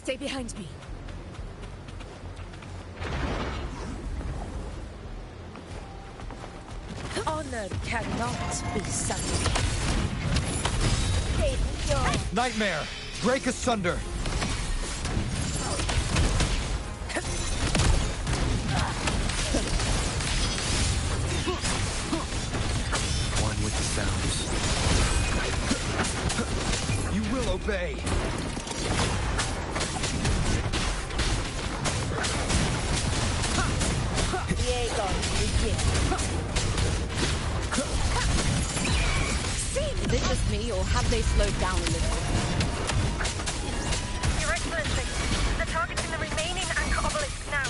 Stay behind me. Honor cannot be sundered. Nightmare! Break asunder! One with the sounds. You will obey! Diego, begin. Is it just me, or have they slowed down a little? Your Excellency, they're targeting the remaining Anchor obelisk now.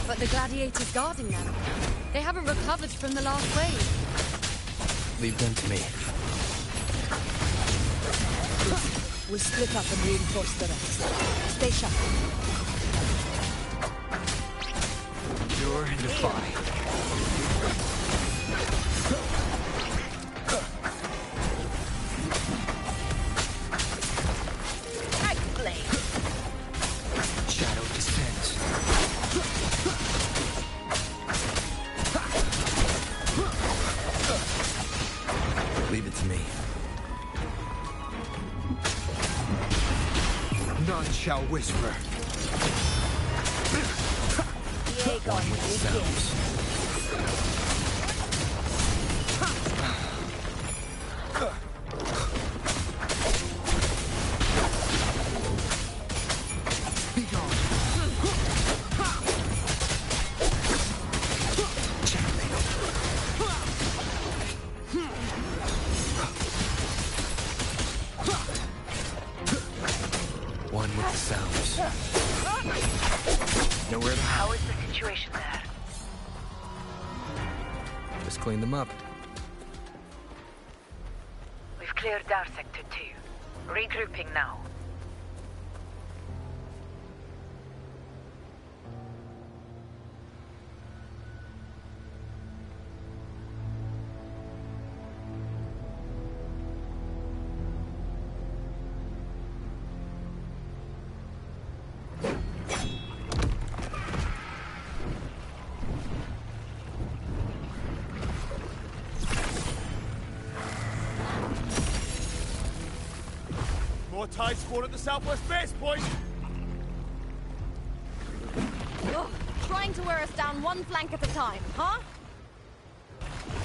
But the gladiators guarding them, they haven't recovered from the last wave. Leave them to me. We'll split up and reinforce the rest. Stay sharp. Endure and defy. Shadow descends. Leave it to me. None shall whisper. One with the sounds. Be gone. One with the sounds. Nowhere to hide. How is the situation there? Just clean them up. We've cleared our Sector 2. Regrouping now. More TIE spawn at the southwest base point! Ugh, trying to wear us down one flank at a time, huh?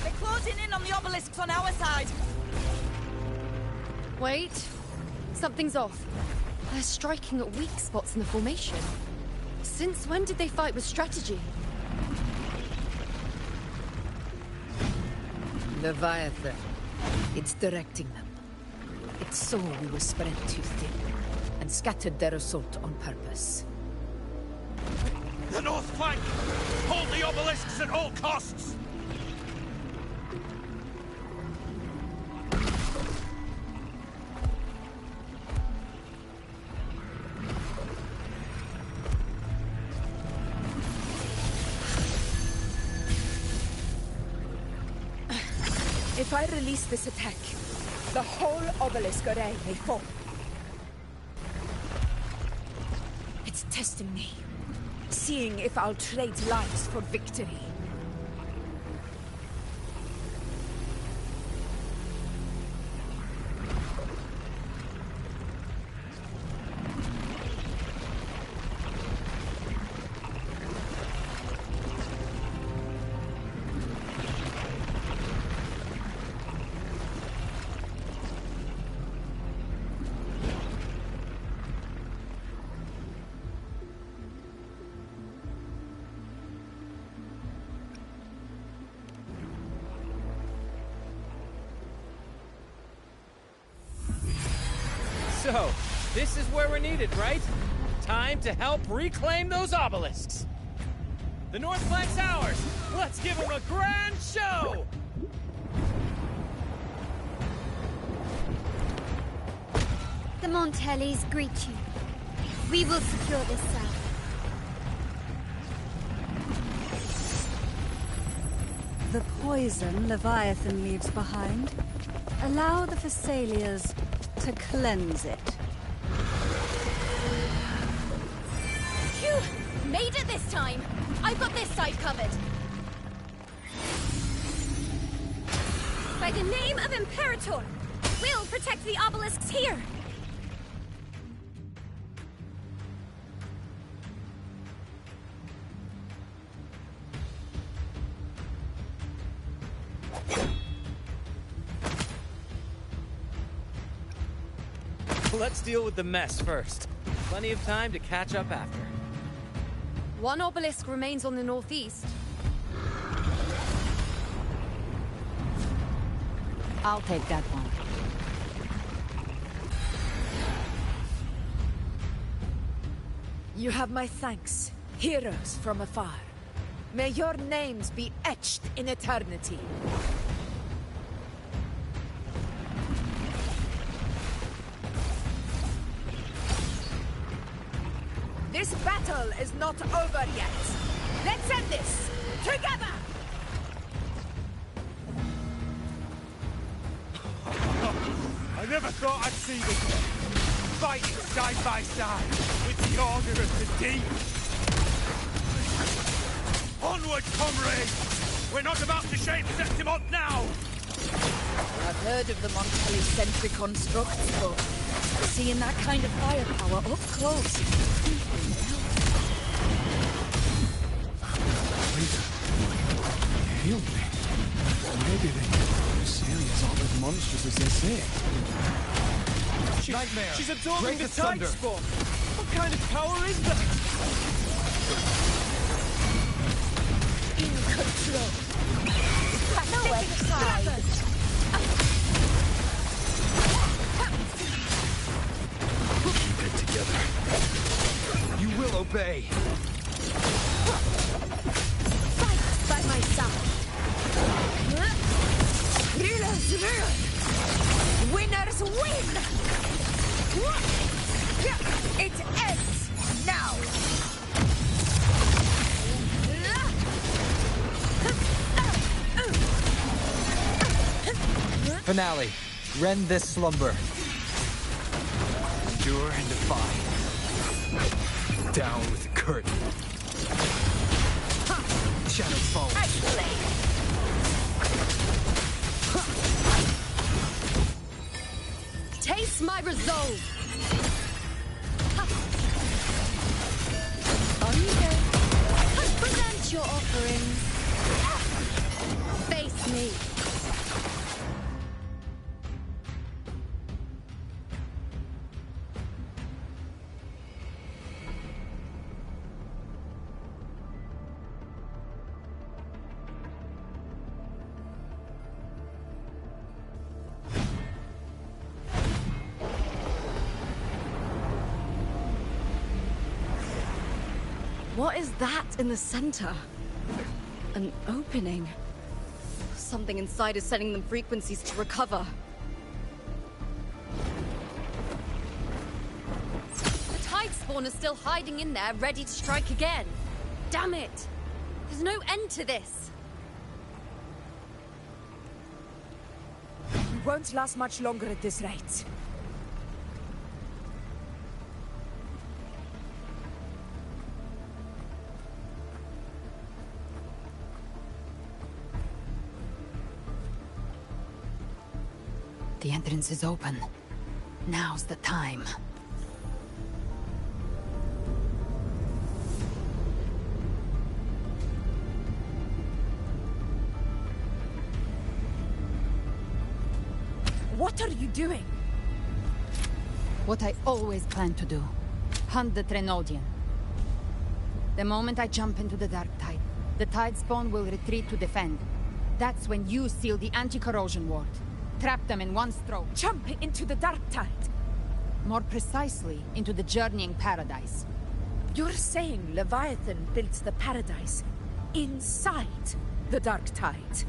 They're closing in on the obelisks on our side. Wait. Something's off. They're striking at weak spots in the formation. Since when did they fight with strategy? Leviathan. It's directing them. It saw we were spread too thin, and scattered their assault on purpose. The north flank! Hold the obelisks at all costs! If I release this attack, the whole obelisk array may fall. It's testing me, seeing if I'll trade lives for victory. So, this is where we're needed, right? Time to help reclaim those obelisks. The north flank's ours. Let's give them a grand show! The Montellis greet you. We will secure this south. The poison Leviathan leaves behind, allow the Phassalias to cleanse it. made it this time! I've got this side covered! By the name of Imperator, we'll protect the obelisks here! Let's deal with the mess first. Plenty of time to catch up after. One obelisk remains on the northeast. I'll take that one. You have my thanks, heroes from afar. May your names be etched in eternity. This battle is not over yet. Let's end this together! I never thought I'd see this. Fighting side by side with the Order of the Deep. Onward, comrades! We're not about to shame Septimont now! I've heard of the Montelli-centric constructs, but seeing that kind of firepower up close is something else. Healed me. Maybe they're as serious, all as monstrous as they say. Nightmare! She's absorbing the Greatest tide thunder. spawn! What kind of power is that? In control. No exercise. Keep it together. You will obey. Fight by my side. Thrillers rule. Winners win. It ends now. Finale. Rend this slumber. Endure and defy. Down with the curtain. Shadow falls. Taste my resolve! On you go. Present your offerings. Face me. What is that in the center? An opening. Something inside is sending them frequencies to recover. The tide spawn is still hiding in there, ready to strike again. Damn it! There's no end to this. We won't last much longer at this rate. The entrance is open. Now's the time. What are you doing? What I always planned to do. Hunt the Trenodian. The moment I jump into the Dark Tide, the Tide Spawn will retreat to defend. That's when you seal the anti-corrosion ward. Trap them in one stroke. Jump into the Dark Tide! More precisely, into the Journeying Paradise. You're saying Leviathan built the Paradise inside the Dark Tide?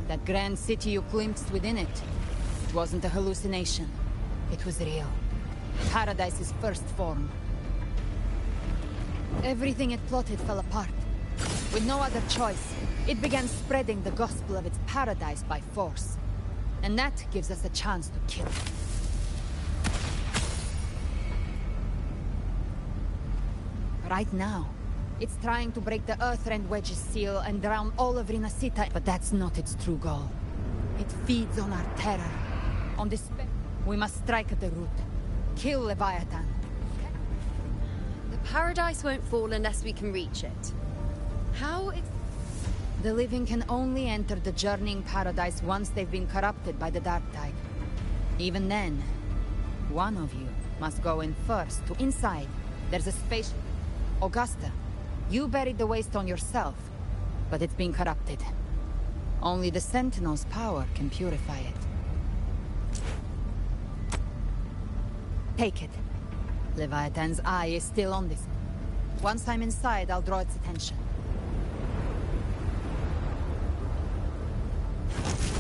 That grand city you glimpsed within it, it wasn't a hallucination. It was real. Paradise's first form. Everything it plotted fell apart. With no other choice, it began spreading the gospel of its paradise by force. And that gives us a chance to kill it. Right now, it's trying to break the Earthrend Wedge's seal and drown all of Renacita, but that's not its true goal. It feeds on our terror, on despair. We must strike at the root. Kill Leviathan. The paradise won't fall unless we can reach it. How ex- The living can only enter the journeying paradise once they've been corrupted by the Darktide. Even then, one of you must go in first to inside. There's a space... Augusta, you buried the Waystone yourself, but it's been corrupted. Only the Sentinel's power can purify it. Take it. Leviathan's eye is still on this. Once I'm inside, I'll draw its attention.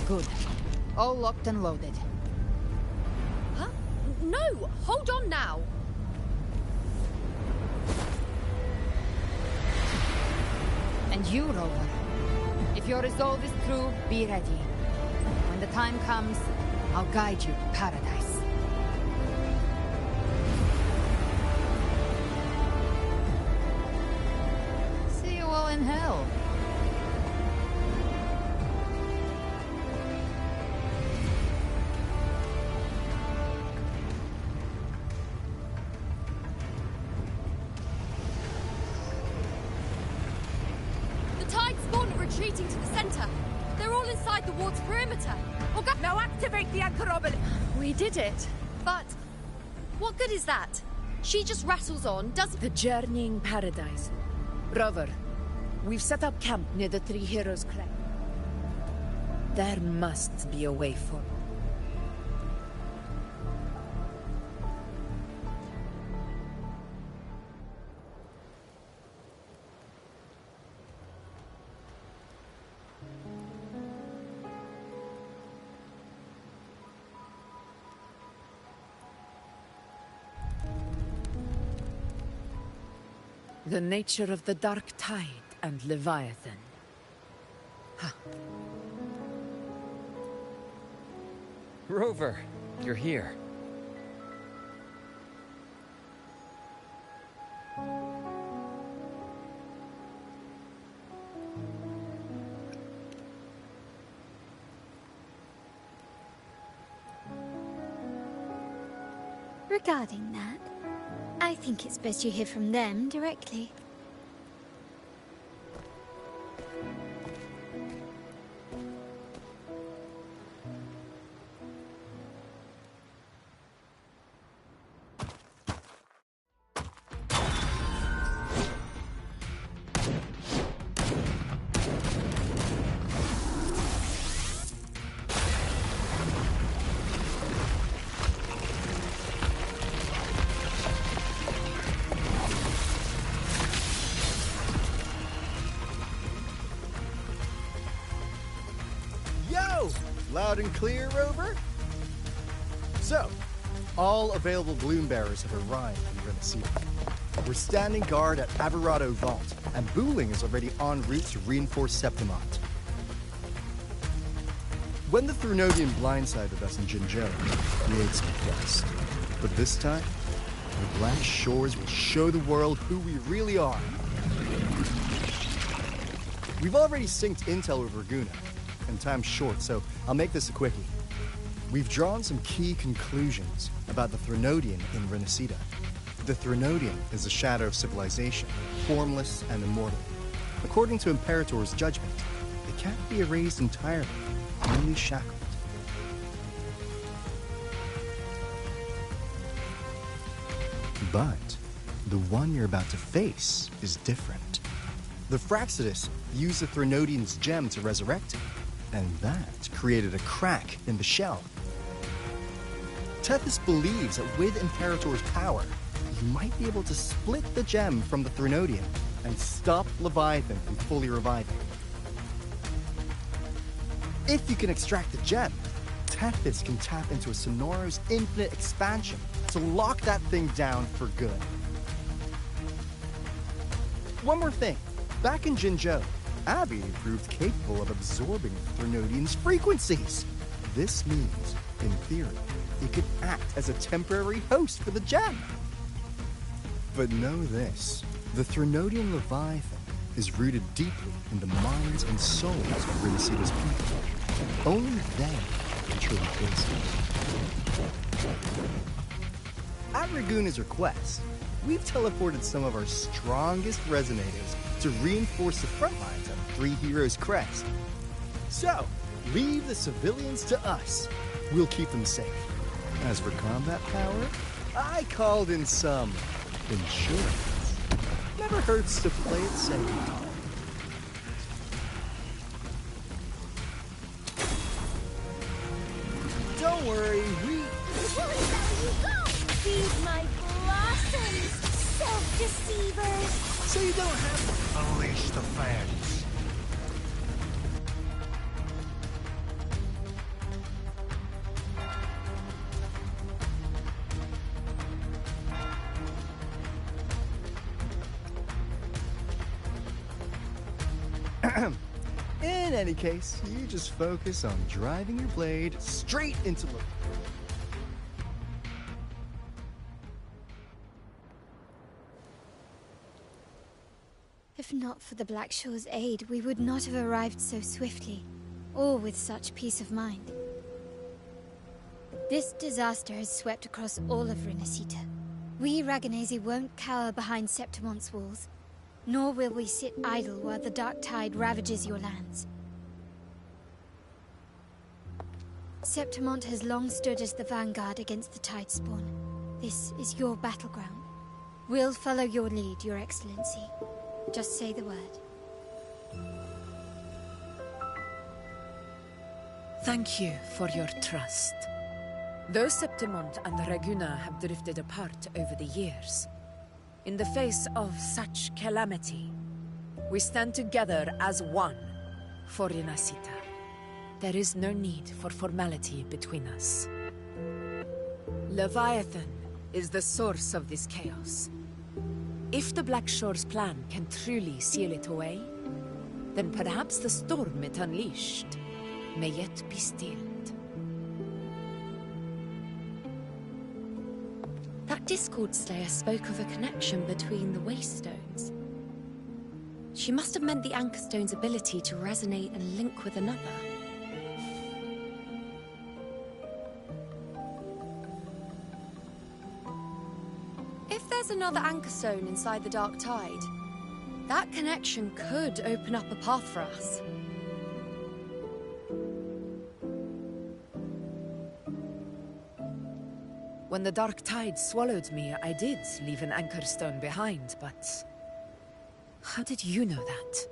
Good. All locked and loaded. Huh? No! Hold on now! And you, Rover. If your resolve is true, be ready. When the time comes, I'll guide you to paradise. See you all in hell. Retreating to the center. They're all inside the ward's perimeter. Now activate the Anchorobot! We did it. But what good is that? She just rattles on, doesn't... The journeying paradise. Rover, we've set up camp near the Three Heroes Cleft. There must be a way forward. The nature of the Dark Tide and Leviathan. Huh. Rover, you're here. Regarding that, I think it's best you hear from them directly. Loud and clear, Rover? So, all available Bloom Bearers have arrived in Renacita. We're standing guard at Aberrado Vault, and Booling is already en route to reinforce Septimont. When the Threnodian blindsided us in Jinzhou, we ate some dust. But this time, the Black Shores will show the world who we really are. We've already synced intel with Raguna, and time's short, so I'll make this a quickie. We've drawn some key conclusions about the Threnodian in Renacita. The Threnodian is a shadow of civilization, formless and immortal. According to Imperator's judgment, it can't be erased entirely, only shackled. But the one you're about to face is different. The Fraxidus used the Threnodian's gem to resurrect him, and that created a crack in the shell. Tethys believes that with Imperator's power, you might be able to split the gem from the Threnodian and stop Leviathan from fully reviving. If you can extract the gem, Tethys can tap into a Sonoros infinite expansion to lock that thing down for good. One more thing. Back in Jinzhou, Abby proved capable of absorbing the Threnodian's frequencies. This means, in theory, it could act as a temporary host for the gem. But know this, The Threnodian Leviathan is rooted deeply in the minds and souls of Renicida's people. Only they can truly face it. At Raguna's request, we've teleported some of our strongest resonators to reinforce the front lines of Three Heroes Crest. So, leave the civilians to us. We'll keep them safe. As for combat power, I called in some insurance. Never hurts to play it safe. Don't worry, we... Feed my blossoms, self-deceivers! So you don't have to unleash the fans. In any case, you just focus on driving your blade straight into the... If not for the Blackshaw's aid, we would not have arrived so swiftly, or with such peace of mind. This disaster has swept across all of Renacita. We Raganazi won't cower behind Septimonte's walls, nor will we sit idle while the Dark Tide ravages your lands. Septimonte has long stood as the vanguard against the Tidespawn. This is your battleground. We'll follow your lead, Your Excellency. Just say the word. Thank you for your trust. Though Septimonte and Raguna have drifted apart over the years, in the face of such calamity, we stand together as one for Renacita. There is no need for formality between us. Leviathan is the source of this chaos. If the Blackshore's plan can truly seal it away, then perhaps the storm it unleashed may yet be stilled. That Discord Slayer spoke of a connection between the Wastestones. She must have meant the Anchorstone's ability to resonate and link with another. If there's another Anchorstone inside the Dark Tide, that connection could open up a path for us. When the Dark Tide swallowed me, I did leave an Anchorstone behind, but... how did you know that?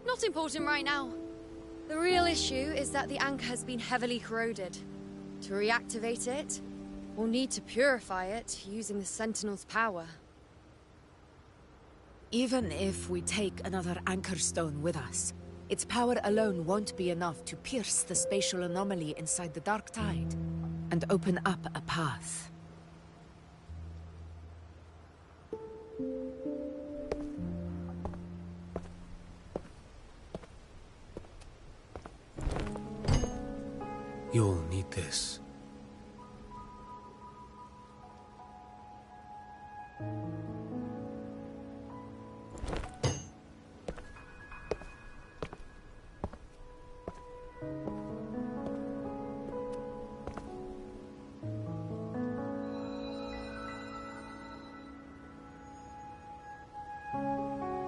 Not important right now. The real issue is that the anchor has been heavily corroded. To reactivate it, we'll need to purify it using the Sentinel's power. Even if we take another Anchorstone with us, its power alone won't be enough to pierce the spatial anomaly inside the Dark Tide and open up a path. You'll need this.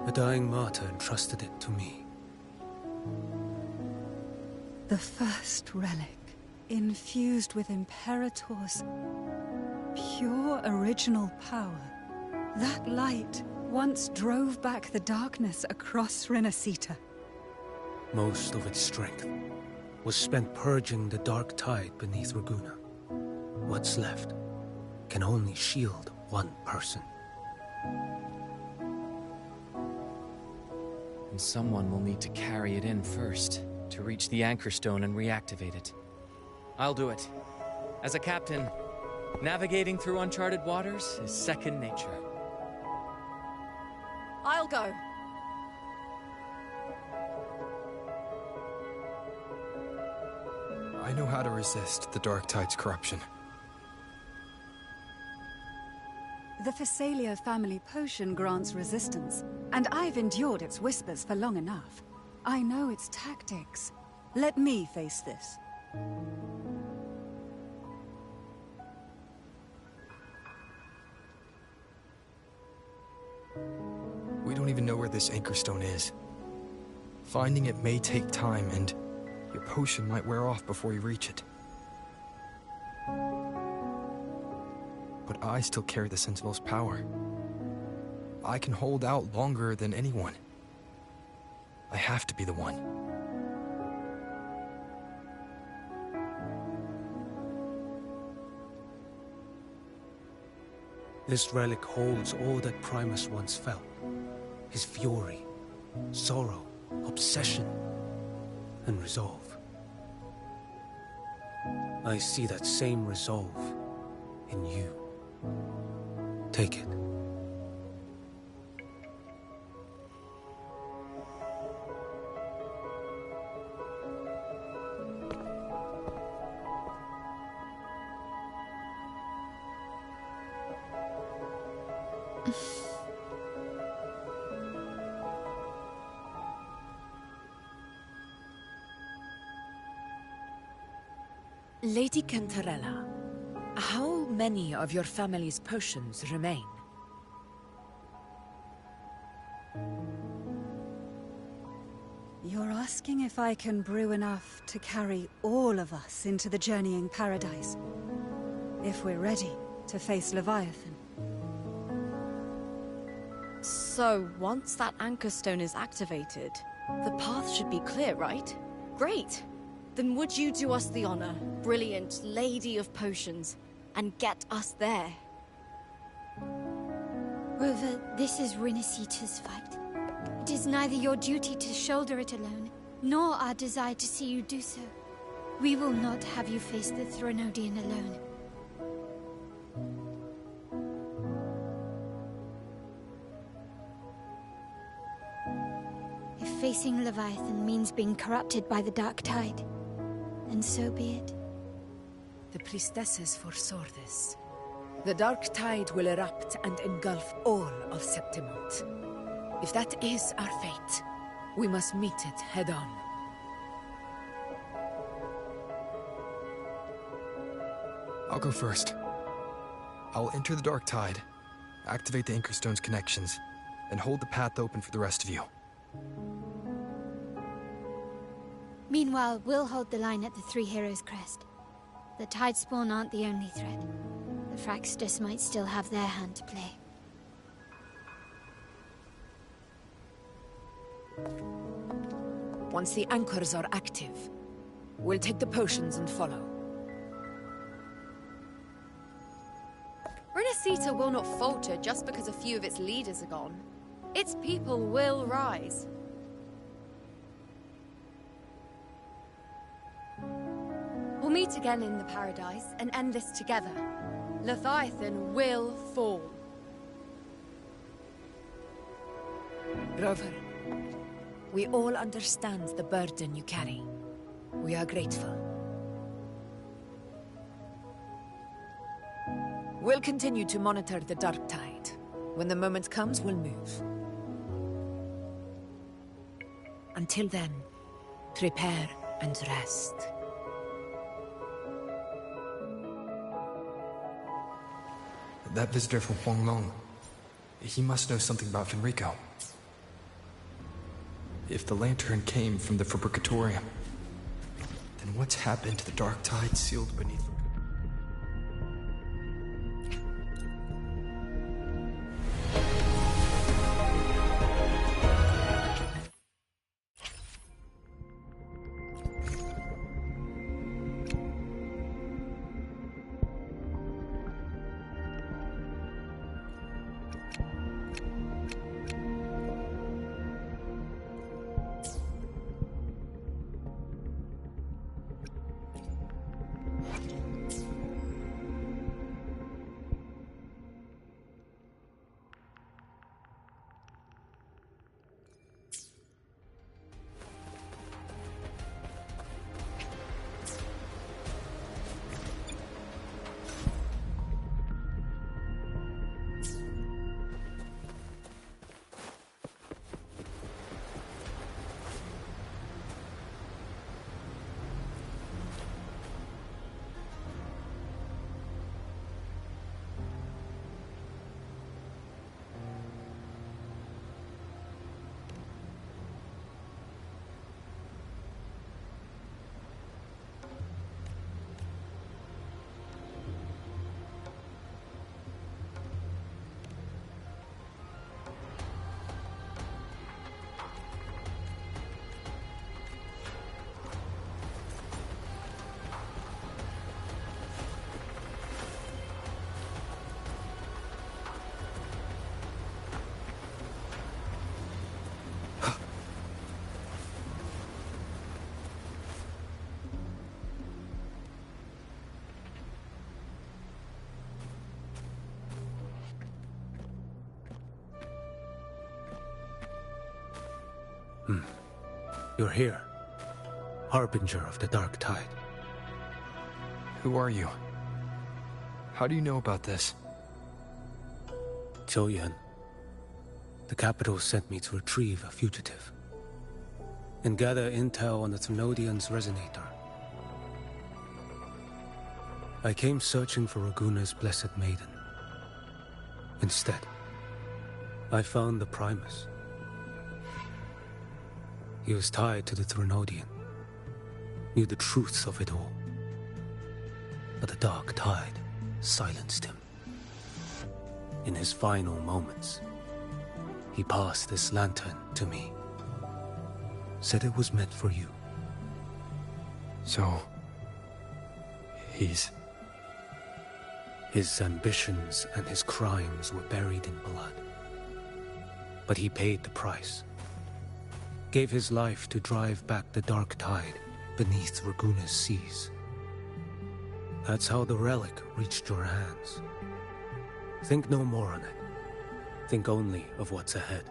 A dying martyr entrusted it to me. The first relic, infused with Imperator's pure original power. That light once drove back the darkness across Renacita. Most of its strength was spent purging the Dark Tide beneath Raguna. What's left can only shield one person. And someone will need to carry it in first, to reach the Anchorstone and reactivate it. I'll do it. As a captain, navigating through uncharted waters is second nature. I'll go. I know how to resist the Dark Tide's corruption. The Phasalia family potion grants resistance, and I've endured its whispers for long enough. I know its tactics. Let me face this. We don't even know where this Anchorstone is. Finding it may take time, and your potion might wear off before you reach it. But I still carry the Sentinel's power. I can hold out longer than anyone. I have to be the one. This relic holds all that Primus once felt. His fury, sorrow, obsession, and resolve. I see that same resolve in you. Take it. Lady Cantarella, how many of your family's potions remain? You're asking if I can brew enough to carry all of us into the journeying paradise. If we're ready to face Leviathan. So, once that Anchorstone is activated, the path should be clear, right? Great! Then would you do us the honor, brilliant Lady of Potions, and get us there? Rover, this is Renacita's fight. It is neither your duty to shoulder it alone, nor our desire to see you do so. We will not have you face the Threnodian alone. If facing Leviathan means being corrupted by the Dark Tide, then so be it. The priestesses foresaw this. The Dark Tide will erupt and engulf all of Septimont. If that is our fate, we must meet it head-on. I'll go first. I'll enter the Dark Tide, activate the Anchorstone's connections, and hold the path open for the rest of you. Meanwhile, we'll hold the line at the Three Heroes Crest. The Tidespawn aren't the only threat. The Fraxtus might still have their hand to play. Once the anchors are active, we'll take the potions and follow. Renacita will not falter just because a few of its leaders are gone. Its people will rise. We'll meet again in the Paradise and end this together. Leviathan will fall. Rover, we all understand the burden you carry. We are grateful. We'll continue to monitor the Dark Tide. When the moment comes, we'll move. Until then, prepare and rest. That visitor from Huanglong, he must know something about Fenrico. If the lantern came from the Fabricatorium, then what's happened to the Dark Tide sealed beneath them? You're here. Harbinger of the Dark Tide. Who are you? How do you know about this? Choyan. The capital sent me to retrieve a fugitive. And gather intel on the Thrunodian's resonator. I came searching for Raguna's Blessed Maiden. Instead, I found the Primus. He was tied to the Thrunodian, knew the truths of it all. But the Dark Tide silenced him. In his final moments, he passed this lantern to me. Said it was meant for you. So... His ambitions and his crimes were buried in blood. But he paid the price. Gave his life to drive back the Dark Tide beneath Raguna's seas. That's how the relic reached your hands. Think no more on it. Think only of what's ahead.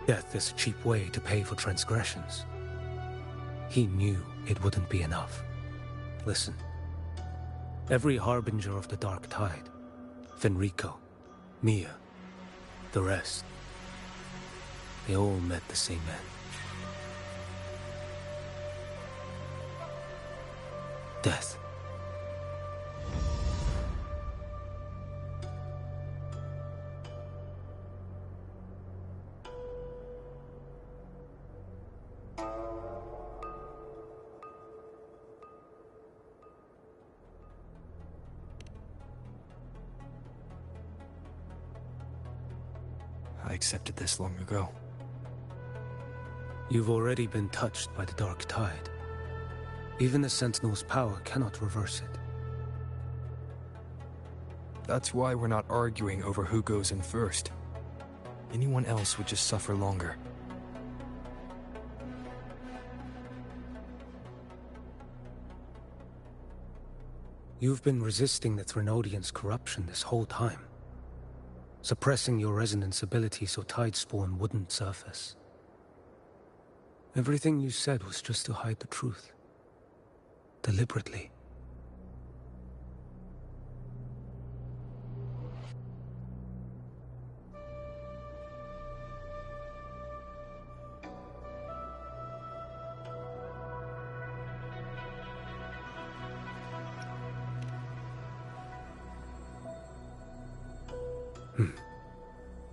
Death is a cheap way to pay for transgressions. He knew it wouldn't be enough. Listen. Every harbinger of the Dark Tide, Fenrico, Mia, the rest, they all met the same end. Death. I accepted this long ago. You've already been touched by the Dark Tide. Even the Sentinel's power cannot reverse it. That's why we're not arguing over who goes in first. Anyone else would just suffer longer. You've been resisting the Thrunodian's corruption this whole time. Suppressing your resonance ability so Tidespawn wouldn't surface. Everything you said was just to hide the truth. Deliberately.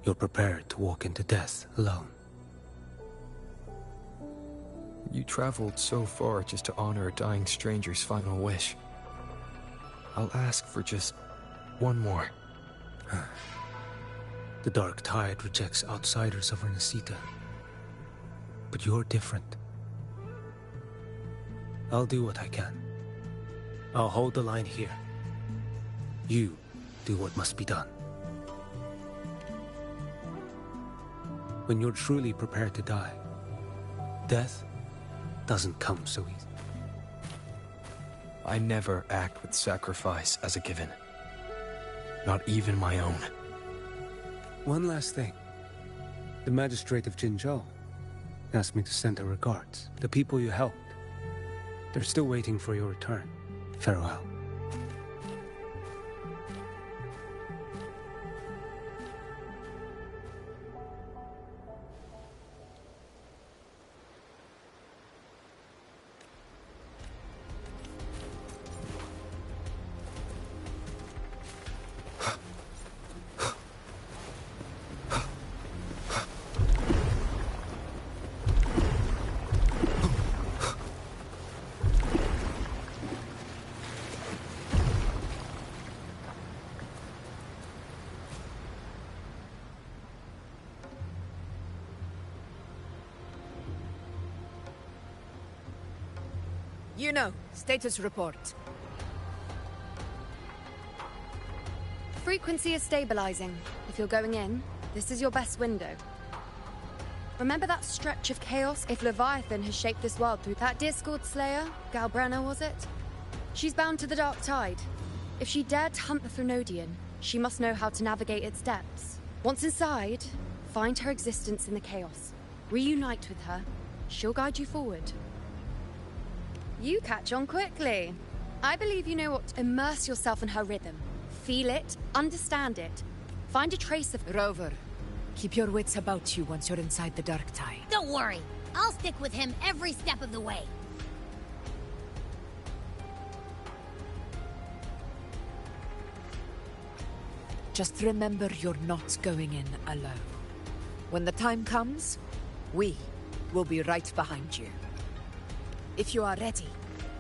You're prepared to walk into death alone. You traveled so far just to honor a dying stranger's final wish. I'll ask for just one more. The Dark Tide rejects outsiders of Renacita. But you're different. I'll do what I can. I'll hold the line here. You do what must be done. When you're truly prepared to die, death doesn't come so easy. I never act with sacrifice as a given. Not even my own. One last thing. The magistrate of Jinzhou asked me to send her regards. The people you helped. They're still waiting for your return. Farewell. You know, status report. Frequency is stabilizing. If you're going in, this is your best window. Remember that stretch of chaos? If Leviathan has shaped this world through that Discord Slayer, Galbrenna was it? She's bound to the Dark Tide. If she dared to hunt the Threnodian, she must know how to navigate its depths. Once inside, find her existence in the chaos. Reunite with her. She'll guide you forward. You catch on quickly. I believe you know what. Immerse yourself in her rhythm. Feel it, understand it. Find a trace of... Rover, keep your wits about you once you're inside the Dark Tide. Don't worry. I'll stick with him every step of the way. Just remember you're not going in alone. When the time comes, we will be right behind you. If you are ready,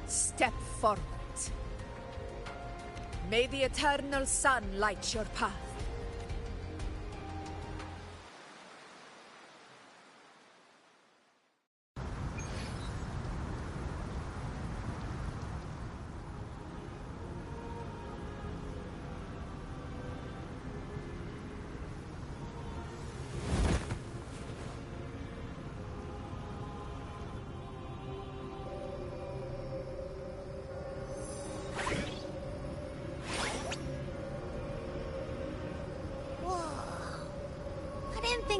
step forward. May the eternal sun light your path.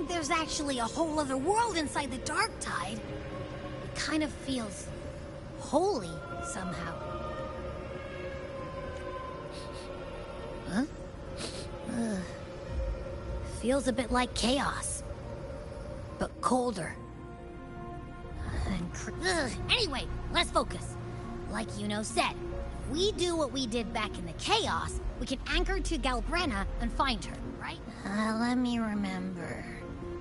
There's actually a whole other world inside the Dark Tide. It kind of feels holy somehow. Huh? Feels a bit like chaos, but colder. Anyway, let's focus. Like Yuno said, if we do what we did back in the chaos, we can anchor to Galbrenna and find her, right? Let me remember.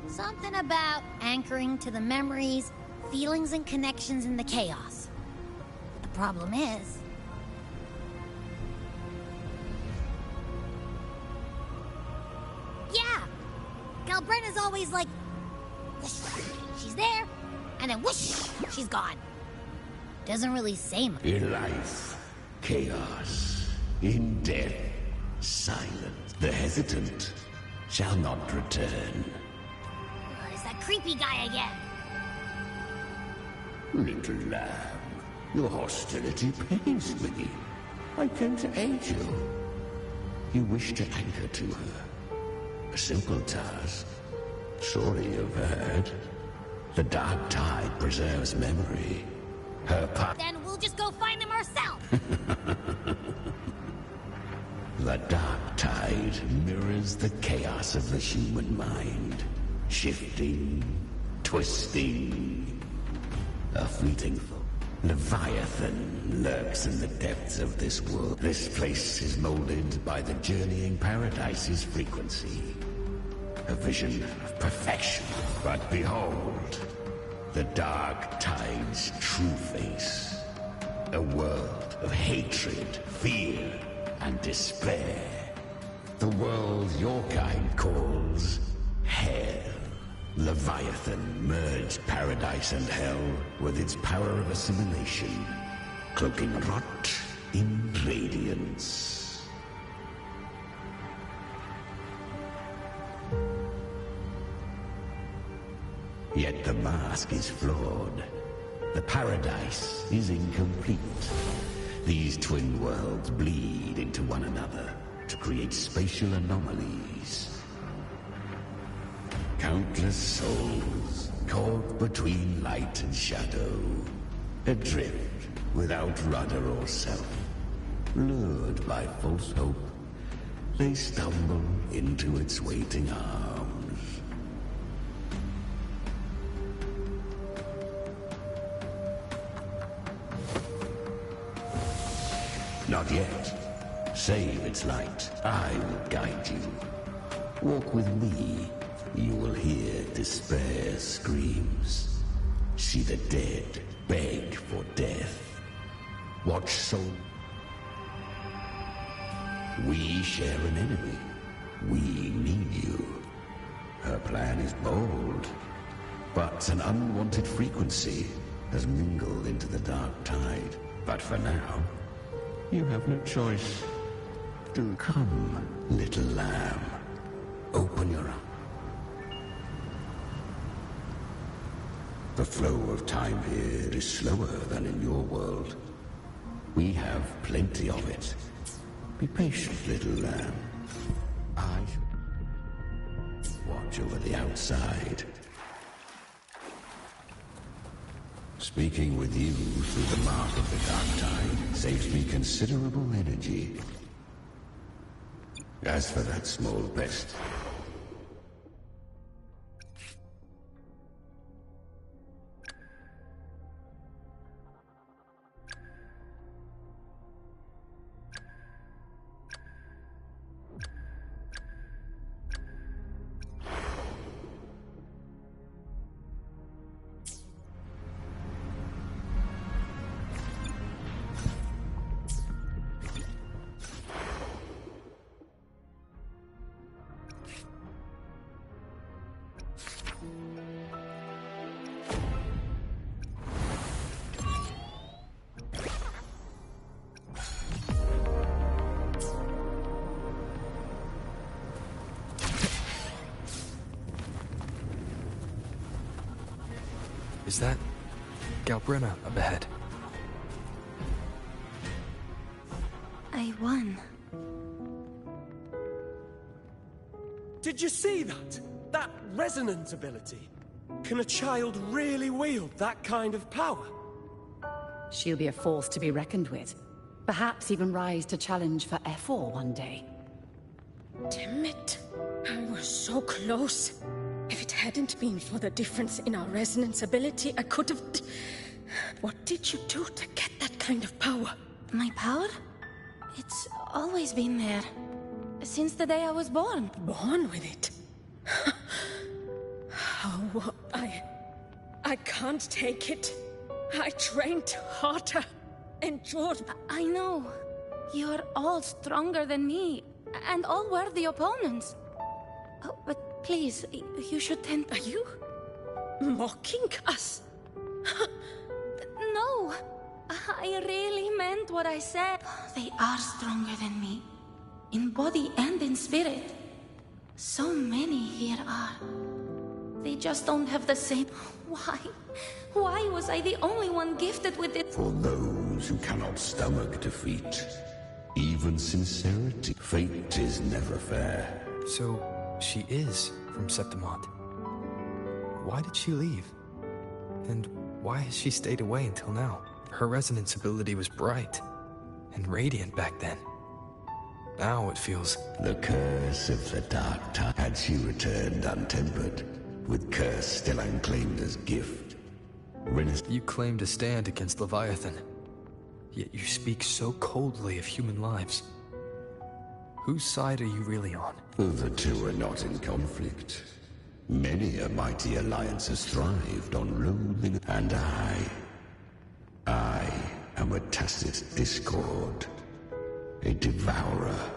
Something about anchoring to the memories, feelings, and connections in the chaos. The problem is... yeah! Galbrenna's always like... whoosh, she's there, and then whoosh, she's gone. Doesn't really say much. In life, chaos. In death, silence. The hesitant shall not return. Creepy guy again. Little lamb, your hostility pains me. I came to aid you. You wish to anchor to her. A simple task. Surely you've heard. The Dark Tide preserves memory. Her part... Then we'll just go find them ourselves. The Dark Tide mirrors the chaos of the human mind. Shifting, twisting, a fleeting thought. Leviathan lurks in the depths of this world. This place is molded by the journeying paradise's frequency. A vision of perfection. But behold, the Dark Tide's true face. A world of hatred, fear, and despair. The world your kind calls Hell. Leviathan merged paradise and hell with its power of assimilation, cloaking rot in radiance. Yet the mask is flawed. The paradise is incomplete. These twin worlds bleed into one another to create spatial anomalies. Countless souls caught between light and shadow, adrift without rudder or self. Lured by false hope, they stumble into its waiting arms. Not yet. Save its light. I will guide you. Walk with me. You will hear despair's screams. See the dead beg for death. Watch soul. We share an enemy. We need you. Her plan is bold, but an unwanted frequency has mingled into the Dark Tide. But for now, you have no choice. Do come, little lamb. Open your eyes. The flow of time here is slower than in your world. We have plenty of it. Be patient, little lamb. I should watch over the outside. Speaking with you through the mark of the Dark Tide saves me considerable energy. As for that small pest, Is that Galbrenna up ahead? I won. Did you see that? That resonance ability? Can a child really wield that kind of power? She'll be a force to be reckoned with. Perhaps even rise to challenge for Efor one day. Damn it. I was so close. If it hadn't been for the difference in our resonance ability, I could have... What did you do to get that kind of power? My power? It's always been there. Since the day I was born. Born with it? Oh, I can't take it. I trained harder, endured... I know. You're all stronger than me, and all worthy opponents. Oh, but please, you should tend... Are you mocking us? No, I really meant what I said. They are stronger than me, in body and in spirit. So many here are. They just don't have the same... Why? Why was I the only one gifted with it? For those who cannot stomach defeat, even sincerity, fate is never fair. So, she is from Septimont. Why did she leave? And why has she stayed away until now? Her resonance ability was bright and radiant back then. Now it feels... The curse of the Dark Tide. Had she returned untempered, with curse still unclaimed as gift, You claim to stand against Leviathan, yet you speak so coldly of human lives. Whose side are you really on? The two are not in conflict. Many a mighty alliance has thrived on loathing, and I am a tacit discord, a devourer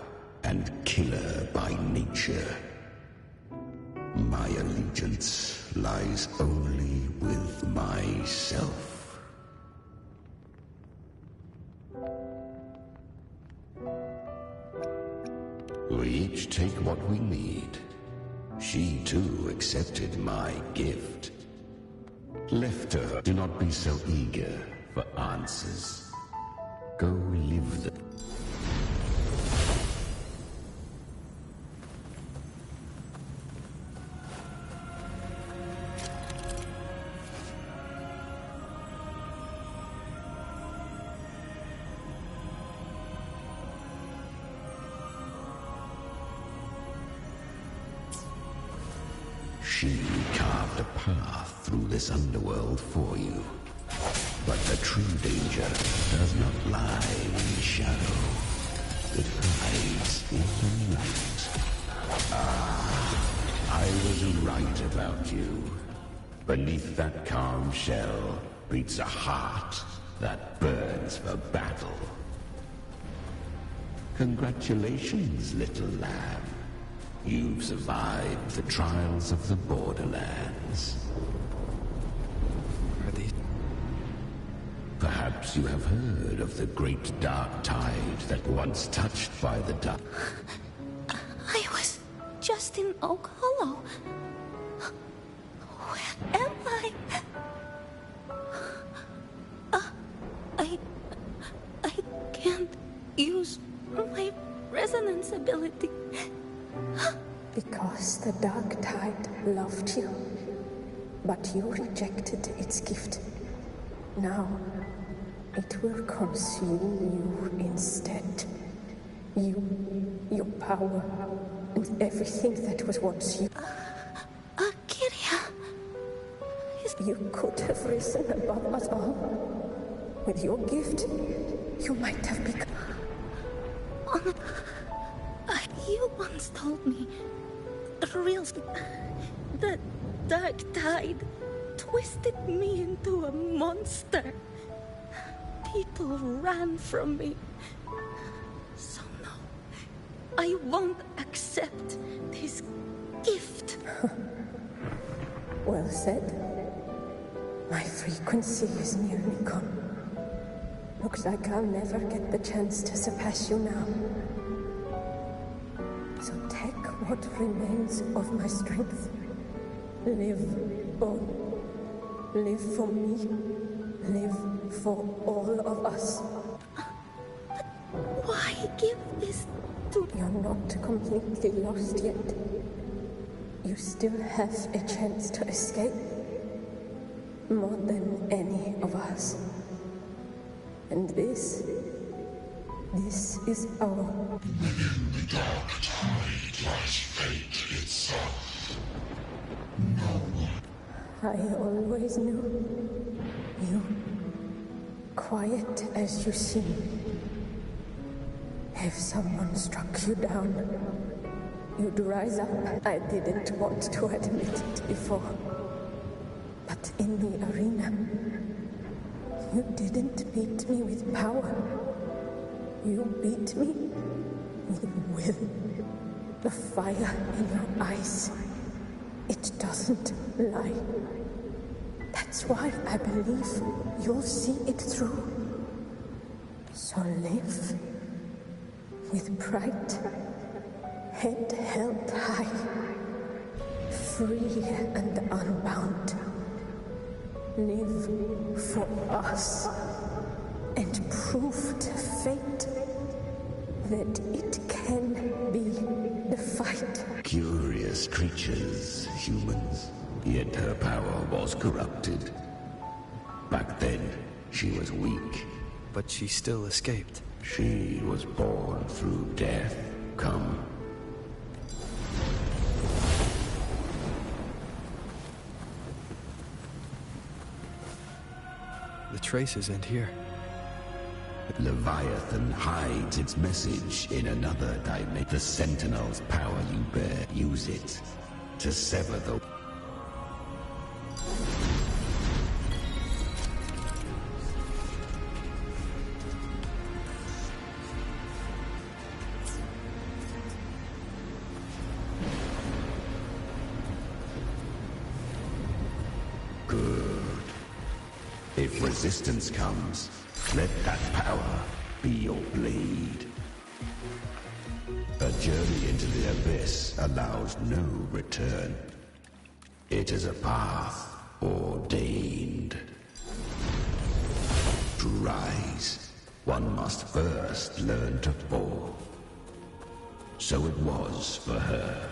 and killer by nature. My allegiance lies only with myself. We each take what we need. She too accepted my gift. Left to her, do not be so eager for answers. Go live the... She carved a path through this underworld for you. But the true danger does not lie in the shadow. It hides in the night. I was right about you. Beneath that calm shell beats a heart that burns for battle. Congratulations, little lamb. You've survived the trials of the Borderlands. Are these... Perhaps you have heard of the great Dark Tide that once touched by the dark... I was just in Oak Hollow. Where am I? I can't use my resonance ability. Because the Dark Tide loved you, but you rejected its gift. Now, it will consume you instead. You, your power, and everything that was once you. Kyria! You could have risen above us all. With your gift, you might have become... You once told me the Dark Tide twisted me into a monster. People ran from me. So no, I won't accept this gift. Well said. My frequency is nearly gone. Looks like I'll never get the chance to surpass you now. So take what remains of my strength. Live on. Live for me. Live for all of us. But why give this to... You're not completely lost yet. You still have a chance to escape. More than any of us. And this is our... Within the Dark Tide lies fate itself. No one... I always knew. You, quiet as you seem. If someone struck you down, you'd rise up. I didn't want to admit it before. But in the arena, you didn't beat me with power. You beat me with will. The fire in your eyes. It doesn't lie. That's why I believe you'll see it through. So live with pride, head held high, free and unbound. Live for us and prove to fate that it can be the fight. Curious creatures, humans. Yet her power was corrupted. Back then, she was weak. But she still escaped. She was born through death. Come. The traces end here. Leviathan hides its message in another dimension. The Sentinel's power you bear, use it to sever the... If resistance comes, let that power be your blade. A journey into the abyss allows no return. It is a path ordained. To rise, one must first learn to fall. So it was for her.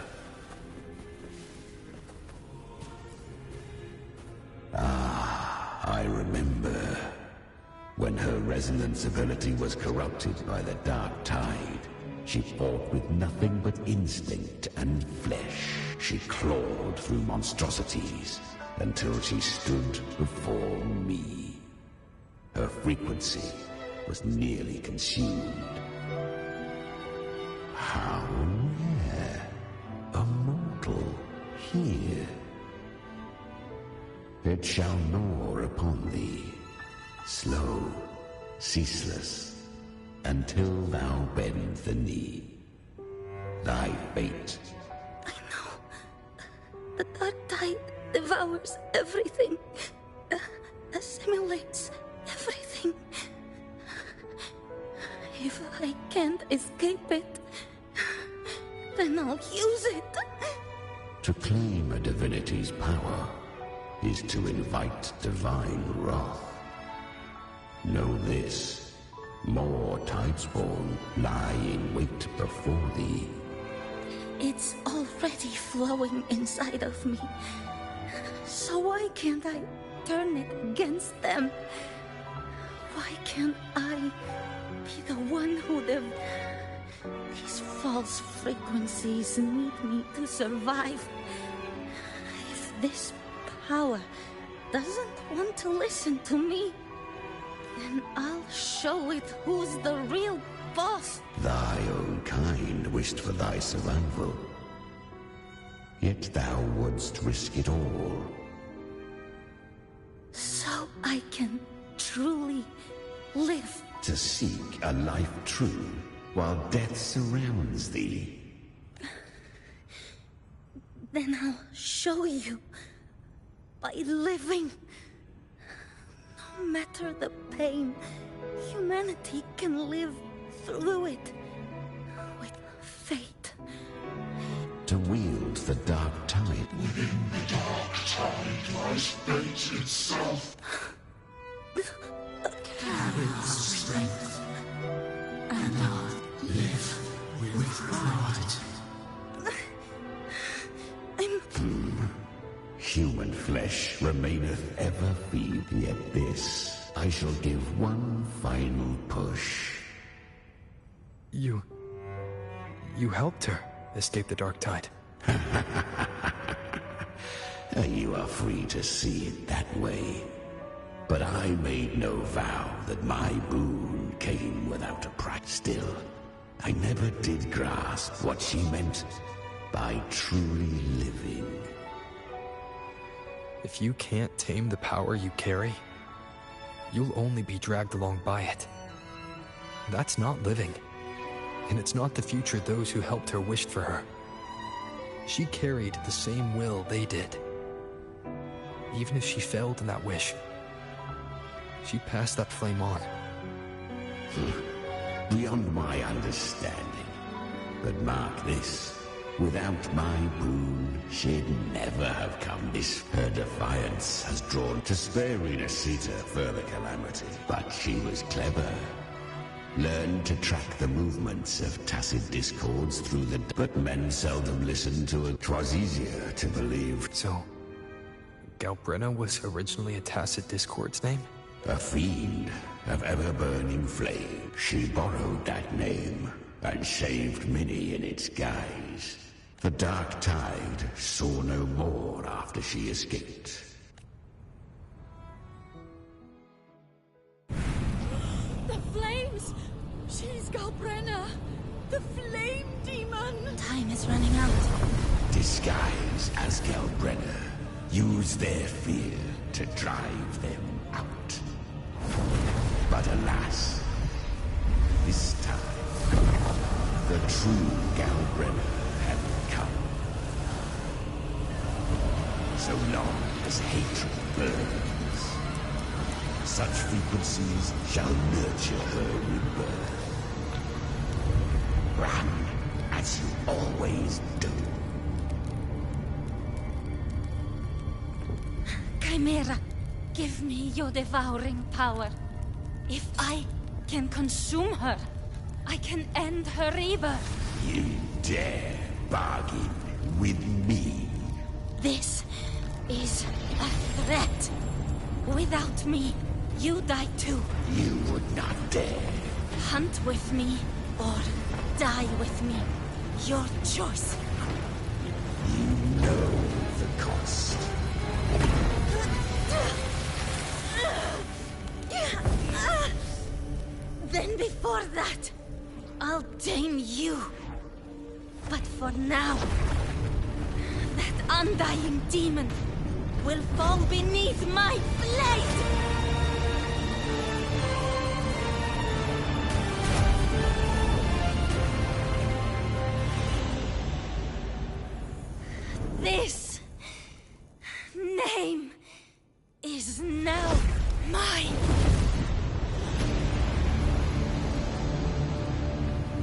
I remember when her resonance ability was corrupted by the Dark Tide. She fought with nothing but instinct and flesh. She clawed through monstrosities until she stood before me. Her frequency was nearly consumed. How rare a mortal here. It shall gnaw upon thee, slow, ceaseless, until thou bend the knee. Thy fate. I know. The Dark Tide devours everything, assimilates everything. If I can't escape it, then I'll use it. To claim a divinity's power is to invite divine wrath. Know this. More Tidespawn lie in wait before thee. It's already flowing inside of me. So why can't I turn it against them? Why can't I be the one who lived? These false frequencies need me to survive. If this power doesn't want to listen to me, then I'll show it who's the real boss. Thy own kind wished for thy survival. Yet thou wouldst risk it all. So I can truly live. To seek a life true, while death surrounds thee. Then I'll show you. By living. No matter the pain, humanity can live through it. With faith. To wield the dark tide. Within the dark tide lies fate itself. Carry the strength, and I'll live with pride. Human flesh remaineth ever feeble, yet this I shall give one final push. You helped her escape the dark tide. You are free to see it that way. But I made no vow that my boon came without a price. Still, I never did grasp what she meant by truly living. If you can't tame the power you carry, you'll only be dragged along by it. That's not living. And it's not the future those who helped her wished for her. She carried the same will they did. Even if she failed in that wish, she passed that flame on. Beyond my understanding. But mark this. Without my boon, she'd never have come this. Her defiance has drawn to spare Renacita further calamity. But she was clever. Learned to track the movements of tacit discords through the... But men seldom listened to it. 'Twas easier to believe. So, Galbrenna was originally a tacit discord's name? A fiend of ever-burning flame. She borrowed that name and saved many in its guise. The dark tide saw no more after she escaped. The flames! She's Galbrenna! The flame demon! Time is running out. Disguised as Galbrenna, use their fear to drive them out. But alas, this time, the true Galbrenna had come. So long as hatred burns, such frequencies shall nurture her rebirth. Run as you always do. Chimera, give me your devouring power. If I can consume her, I can end her rebirth. You dare bargain with me? This is a threat. Without me, you die too. You would not dare. Hunt with me, or die with me. Your choice. You know the cost. Then before that, I'll tame you. But for now, that undying demon will fall beneath my blade! This name is now mine.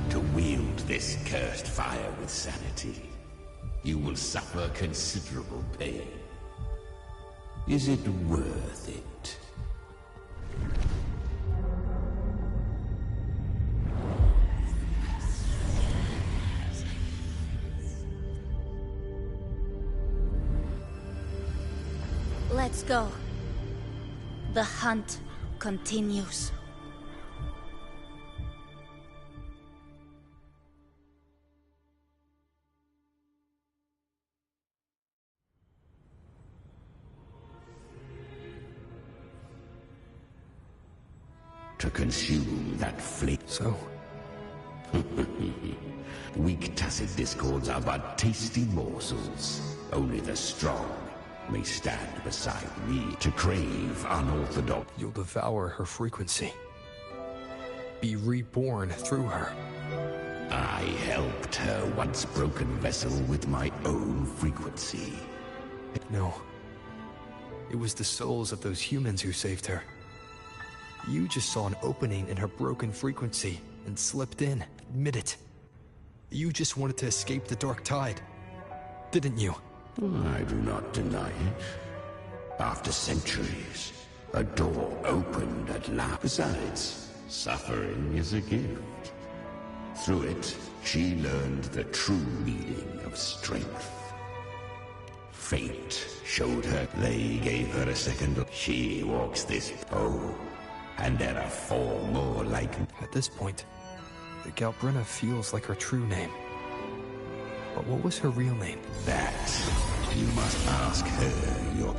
To wield this cursed fire with sanity, you will suffer considerable pain. Is it worth it? Let's go. The hunt continues. To consume that flame. So? Weak tacit discords are but tasty morsels. Only the strong may stand beside me to crave unorthodox. You'll devour her frequency. Be reborn through her. I helped her once broken vessel with my own frequency. No. It was the souls of those humans who saved her. You just saw an opening in her broken frequency and slipped in. Admit it. You just wanted to escape the Dark Tide, didn't you? I do not deny it. After centuries, a door opened at last. Besides, suffering is a gift. Through it, she learned the true meaning of strength. Fate showed her. They gave her a second look. She walks this pole, and there are 4 more like her. At this point, the Galbrenna feels like her true name. But what was her real name? That you must ask her. Your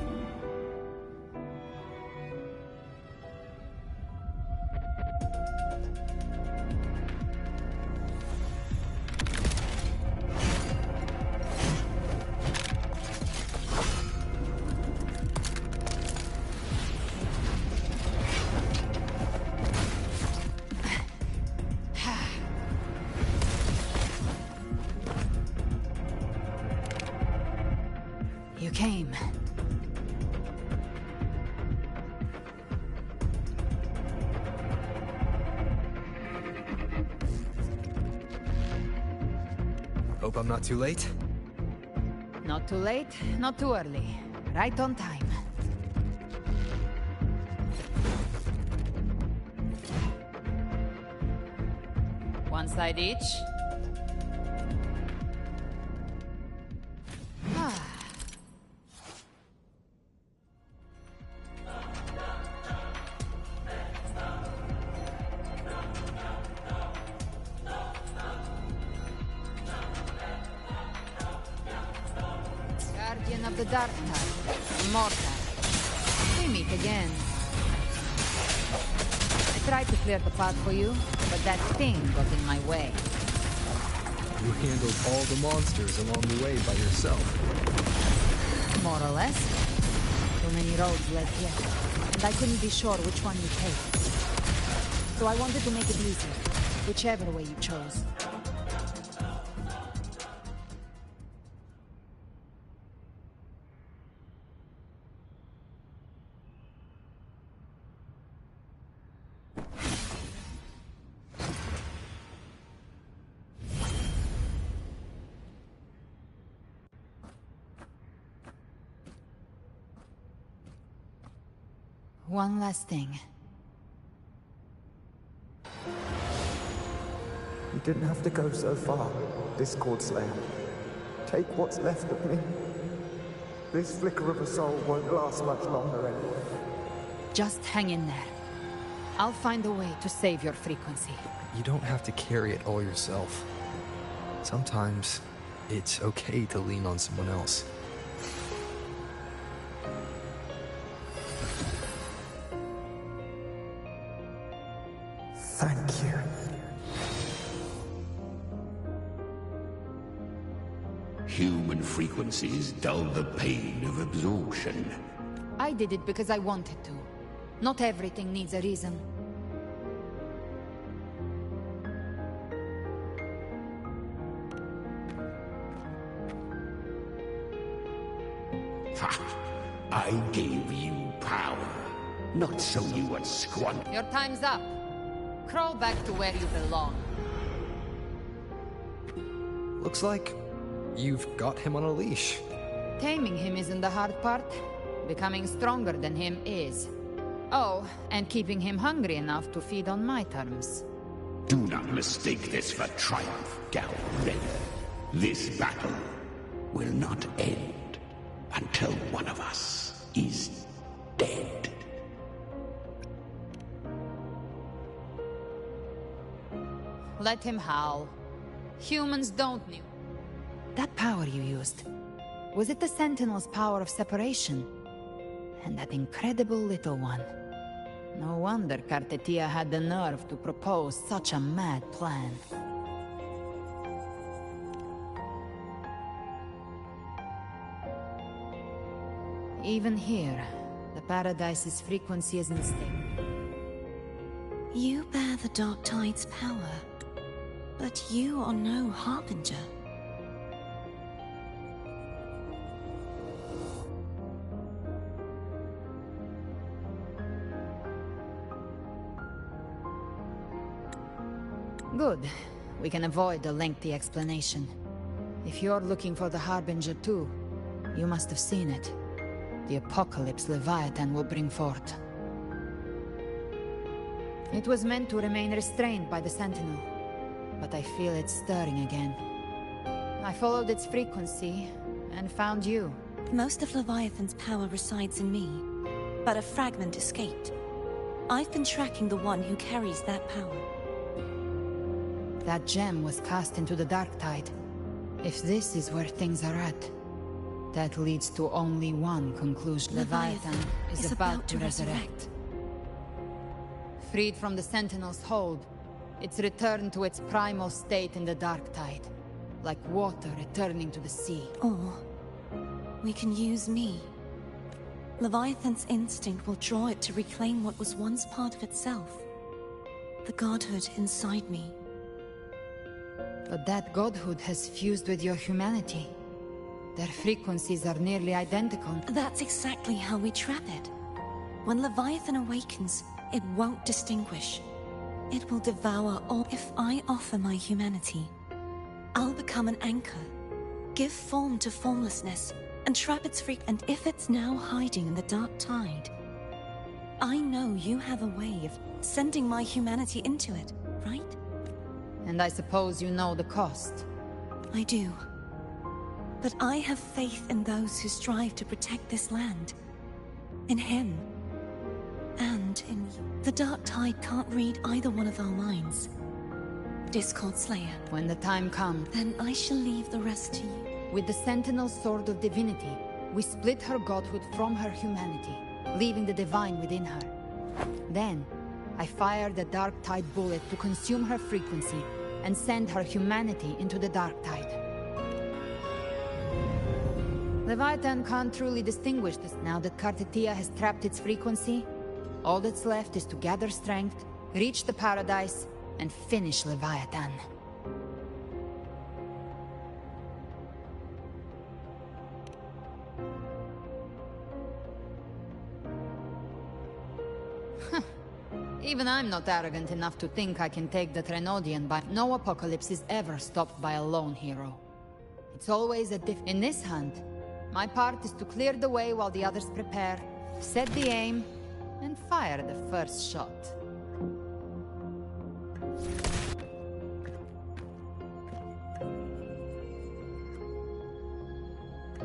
You came. Hope I'm not too late? Not too late, not too early. Right on time. One side each. Guardian of the Dark Tide, Immortal. We meet again. I tried to clear the path for you, but that thing got in my way. You handled all the monsters along the way by yourself. More or less. Too many roads led here, and I couldn't be sure which one you take. So I wanted to make it easier, whichever way you chose. One last thing. You didn't have to go so far, Discord Slayer. Take what's left of me. This flicker of a soul won't last much longer anyway. Just hang in there. I'll find a way to save your frequency. You don't have to carry it all yourself. Sometimes, it's okay to lean on someone else. Thank you. human frequencies dull the pain of absorption. I did it because I wanted to. Not everything needs a reason. I gave you power, not so you would squander. Your time's up. Crawl back to where you belong. Looks like you've got him on a leash. Taming him isn't the hard part. Becoming stronger than him is. Oh, and keeping him hungry enough to feed on my terms. Do not mistake this for triumph, Galbrenna. This battle will not end until one of us is dead. Let him howl. Humans don't know. That power you used, was it the Sentinel's power of separation? And that incredible little one. No wonder Kartetia had the nerve to propose such a mad plan. Even here, the Paradise's frequency is unstable. You bear the Dark Tide's power, but you are no Harbinger. Good. We can avoid a lengthy explanation. If you're looking for the Harbinger too, you must have seen it. The apocalypse Leviathan will bring forth. It was meant to remain restrained by the Sentinel, but I feel it stirring again. I followed its frequency, and found you. Most of Leviathan's power resides in me, but a fragment escaped. I've been tracking the one who carries that power. That gem was cast into the Dark Tide. If this is where things are at, that leads to only one conclusion. Leviathan is about to resurrect. Freed from the Sentinel's hold, it's returned to its primal state in the Dark Tide, like water returning to the sea. Or we can use me. Leviathan's instinct will draw it to reclaim what was once part of itself. The godhood inside me. But that godhood has fused with your humanity. Their frequencies are nearly identical. That's exactly how we trap it. When Leviathan awakens, it won't distinguish. It will devour all. If I offer my humanity, I'll become an anchor, give form to formlessness, and trap its freak. And if it's now hiding in the Dark Tide, I know you have a way of sending my humanity into it, right? And I suppose you know the cost. I do. But I have faith in those who strive to protect this land. In him. And in you. The Dark Tide can't read either one of our minds. Discord Slayer. When the time comes, then I shall leave the rest to you. With the Sentinel's Sword of Divinity, we split her godhood from her humanity, leaving the divine within her. Then, I fired the Dark Tide bullet to consume her frequency and send her humanity into the Dark Tide. Leviathan can't truly distinguish this. Now that Kartetia has trapped its frequency, all that's left is to gather strength, reach the Paradise, and finish Leviathan. Even I'm not arrogant enough to think I can take the Threnodian, but no apocalypse is ever stopped by a lone hero. It's always a In this hunt, my part is to clear the way while the others prepare, set the aim, and fire the first shot.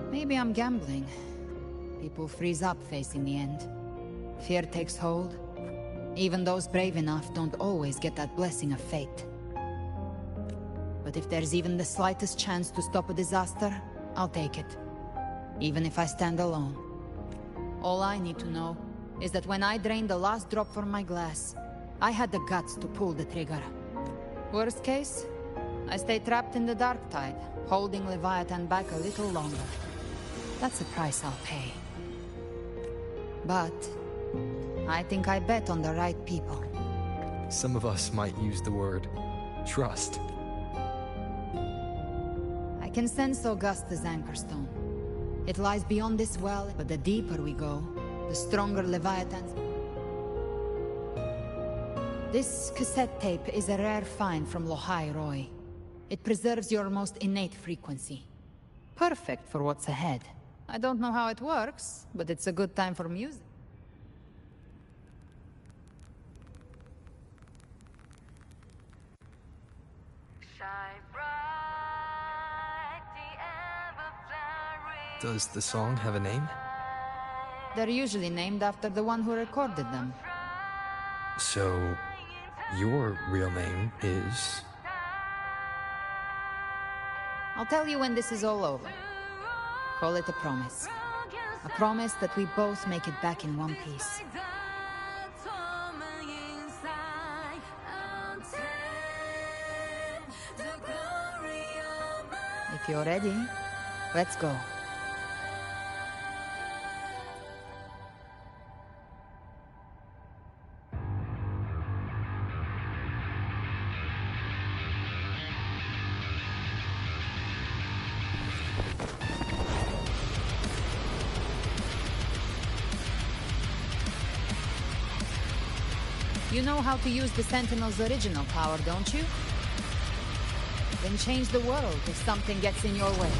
Maybe I'm gambling. People freeze up facing the end. Fear takes hold. Even those brave enough don't always get that blessing of fate. But if there's even the slightest chance to stop a disaster, I'll take it. Even if I stand alone. All I need to know is that when I drained the last drop from my glass, I had the guts to pull the trigger. Worst case, I stay trapped in the Dark Tide, holding Leviathan back a little longer. That's the price I'll pay. But I think I bet on the right people. Some of us might use the word trust. I can sense Augusta's Anchorstone. It lies beyond this well, but the deeper we go, the stronger Leviathan's. This cassette tape is a rare find from Lohai Roy. It preserves your most innate frequency. Perfect for what's ahead. I don't know how it works, but it's a good time for music. Does the song have a name? They're usually named after the one who recorded them. So, your real name is... I'll tell you when this is all over. Call it a promise. A promise that we both make it back in one piece. If you're ready, let's go. You know how to use the Sentinel's original power, don't you? Then change the world if something gets in your way.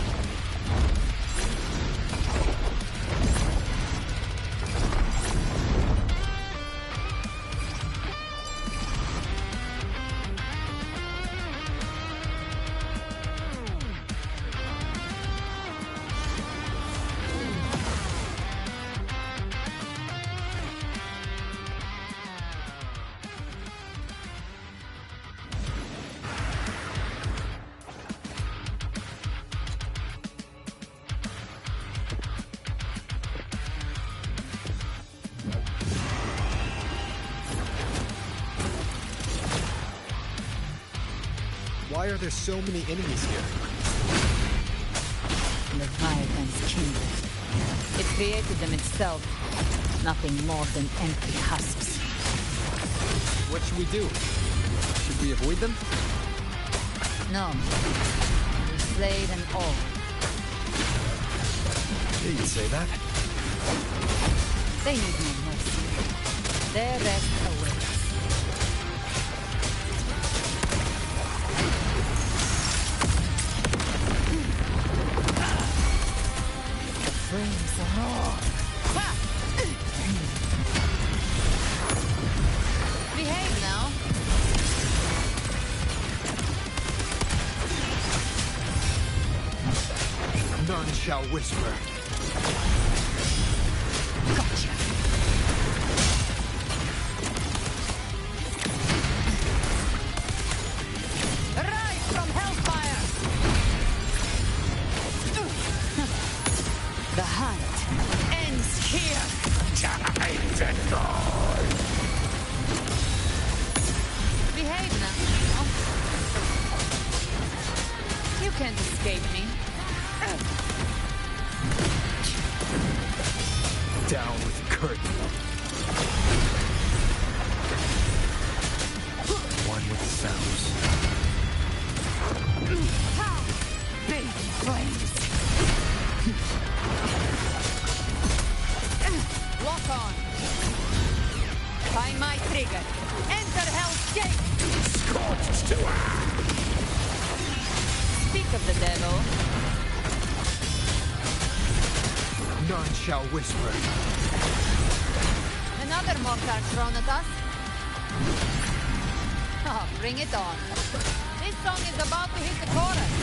Why are there so many enemies here? Leviathan's kindred. It created them itself. Nothing more than empty husks. What should we do? Should we avoid them? No. We slay them all. Yeah, you'd say that. They need no mercy. Their rest awaits. Flames are on. Behave now. None shall whisper. Gotcha. Rise from hellfire. The hunt ends here. Behave now. You can't escape me. Down with curtain. One with sounds. Baby flames. Lock on. Find my trigger. Enter Hell's Gate. Scorched to earth. Speak of the devil. None shall whisper. Another mortar thrown at us. Oh, bring it on. This song is about to hit the chorus.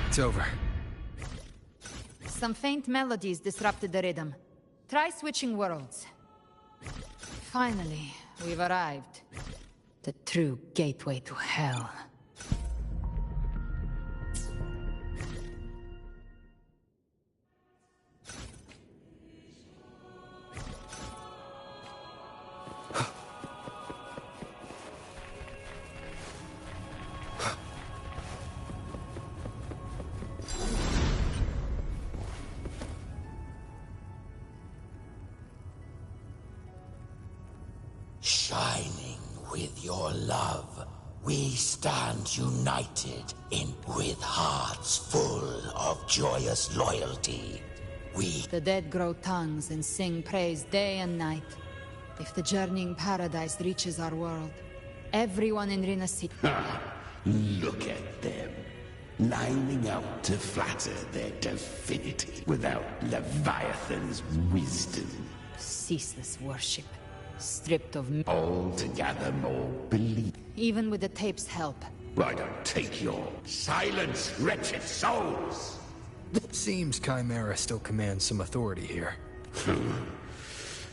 It's over. Some faint melodies disrupted the rhythm. Try switching worlds. Finally, we've arrived. The true gateway to hell. Shining with your love, we stand united with hearts full of joyous loyalty. The dead grow tongues and sing praise day and night. If the journeying paradise reaches our world, everyone in Renacita... Look at them, lining up to flatter their divinity without Leviathan's wisdom. Ceaseless worship, stripped of... Altogether more belief. Even with the tape's help. Why don't take your silence, wretched souls? It seems Chimera still commands some authority here.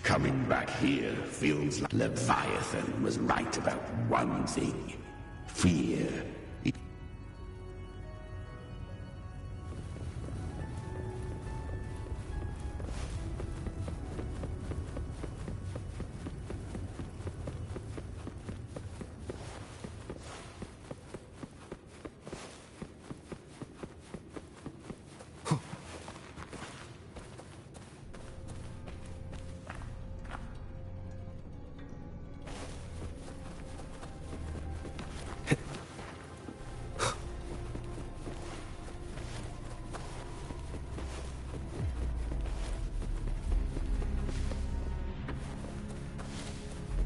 Coming back here feels like Leviathan was right about one thing. Fear.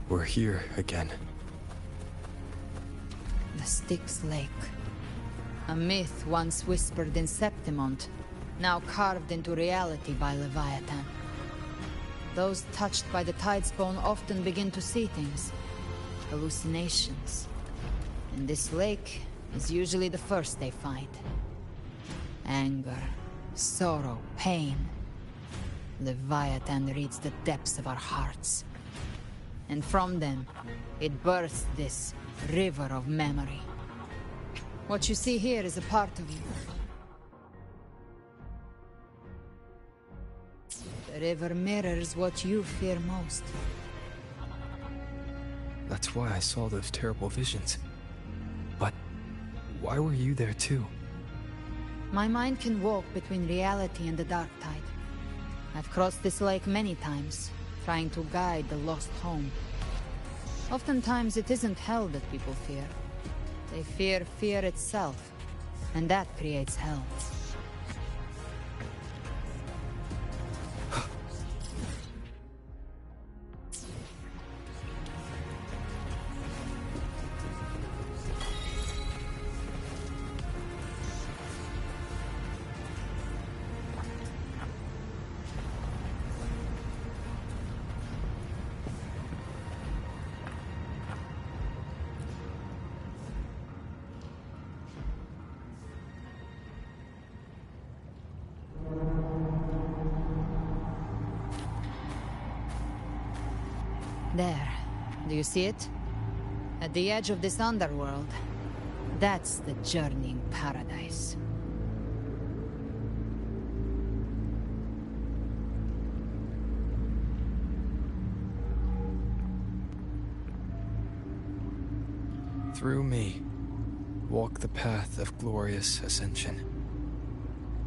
We're here again. The Styx Lake. A myth once whispered in Septimont, now carved into reality by Leviathan. Those touched by the Tidespawn often begin to see things. Hallucinations. And this lake is usually the first they find. Anger, sorrow, pain. Leviathan reads the depths of our hearts. And from them, it births this river of memory. What you see here is a part of you. The river mirrors what you fear most. That's why I saw those terrible visions. But why were you there too? My mind can walk between reality and the dark tide. I've crossed this lake many times, trying to guide the lost home. Oftentimes it isn't hell that people fear. They fear fear itself, and that creates hell. There. Do you see it? At the edge of this underworld. That's the journeying paradise. Through me, walk the path of glorious ascension.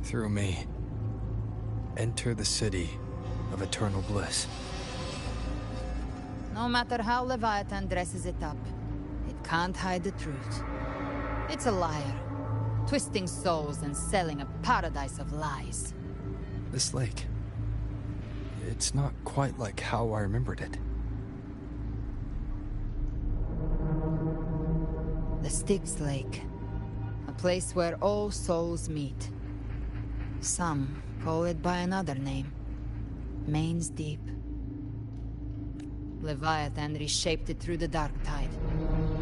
Through me, enter the city of eternal bliss. No matter how Leviathan dresses it up, it can't hide the truth. It's a liar, twisting souls and selling a paradise of lies. This lake, it's not quite like how I remembered it. The Styx Lake, a place where all souls meet. Some call it by another name, Main's Deep. Leviathan reshaped it through the dark tide,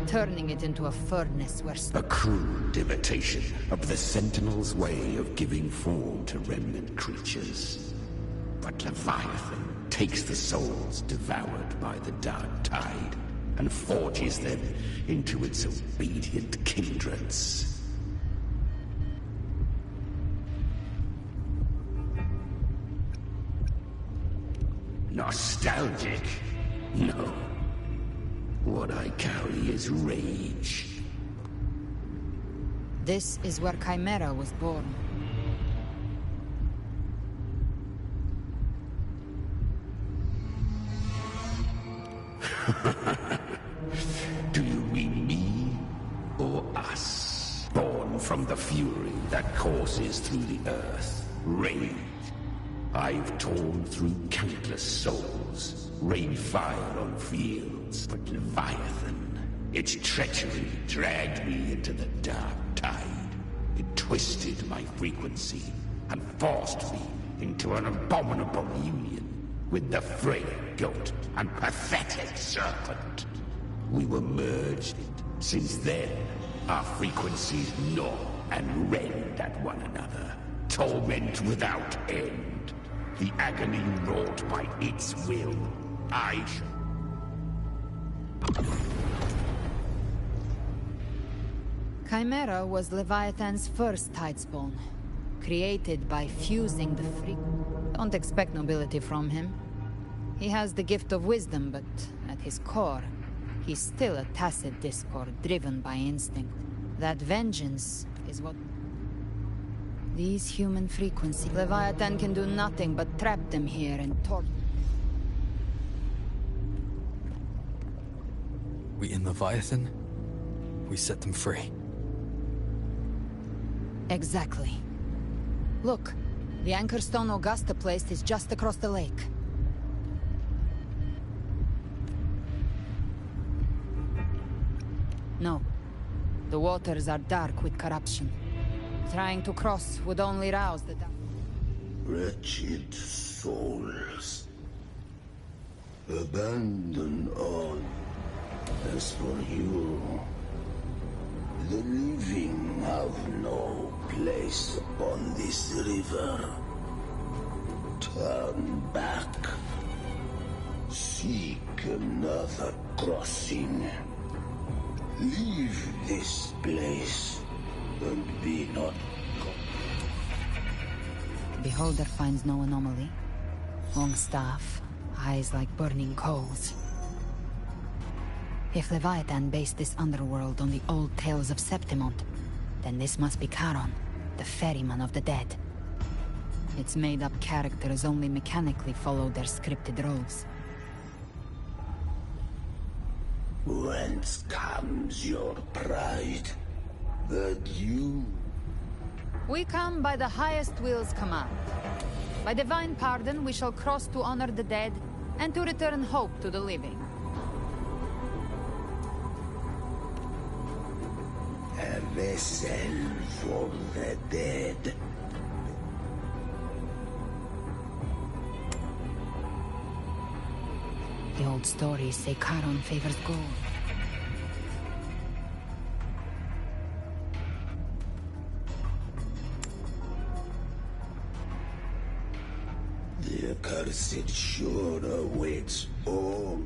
turning it into a furnace where... A crude imitation of the Sentinel's way of giving form to remnant creatures. But Leviathan takes the souls devoured by the dark tide and forges them into its obedient kindreds. Nostalgic? No. What I carry is rage. This is where Chimera was born. Do you mean me or us? Born from the fury that courses through the earth. Rage. I've torn through countless souls, rained fire on fields, but Leviathan, its treachery dragged me into the dark tide. It twisted my frequency and forced me into an abominable union with the frail goat and pathetic serpent. We were merged. Since then, our frequencies gnaw and rend at one another, torment without end. The agony wrought by its will, I shall... Chimera was Leviathan's first Tidespawn, created by fusing the Don't expect nobility from him. He has the gift of wisdom, but at his core, he's still a tacit discord driven by instinct. That vengeance is what... These human frequencies... Leviathan can do nothing but trap them here and torture. We in Leviathan? We set them free. Exactly. Look, the Anchorstone Augusta placed is just across the lake. No. The waters are dark with corruption. Trying to cross would only rouse the... Wretched souls. Abandon all. As for you, the living have no place upon this river. Turn back. Seek another crossing. Leave this place and be not... Beholder finds no anomaly. Long staff, eyes like burning coals. If Leviathan based this underworld on the old tales of Septimont, then this must be Charon, the ferryman of the dead. Its made-up characters only mechanically follow their scripted roles. Whence comes your pride? That you... We come by the highest will's command. By divine pardon, we shall cross to honor the dead, and to return hope to the living. A vessel for the dead. The old stories say Charon favors gold. The accursed shore awaits all.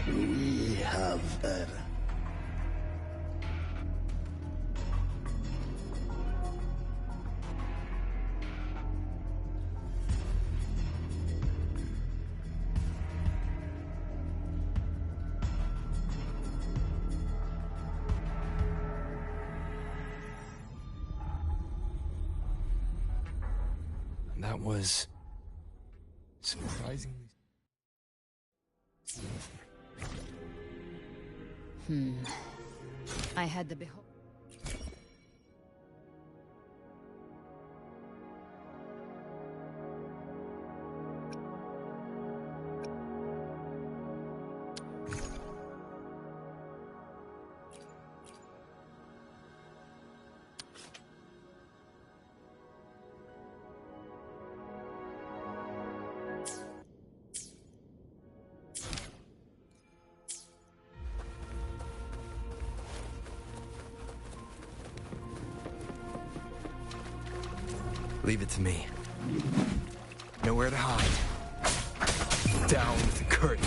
We have her. That was... surprisingly... I had the behold. Leave it to me. Nowhere to hide. Down with the curtain.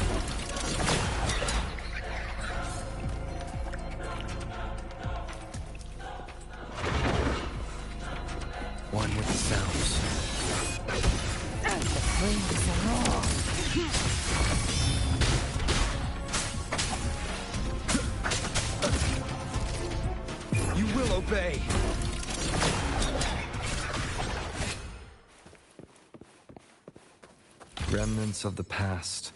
rings roar. You will obey. Remnants of the past.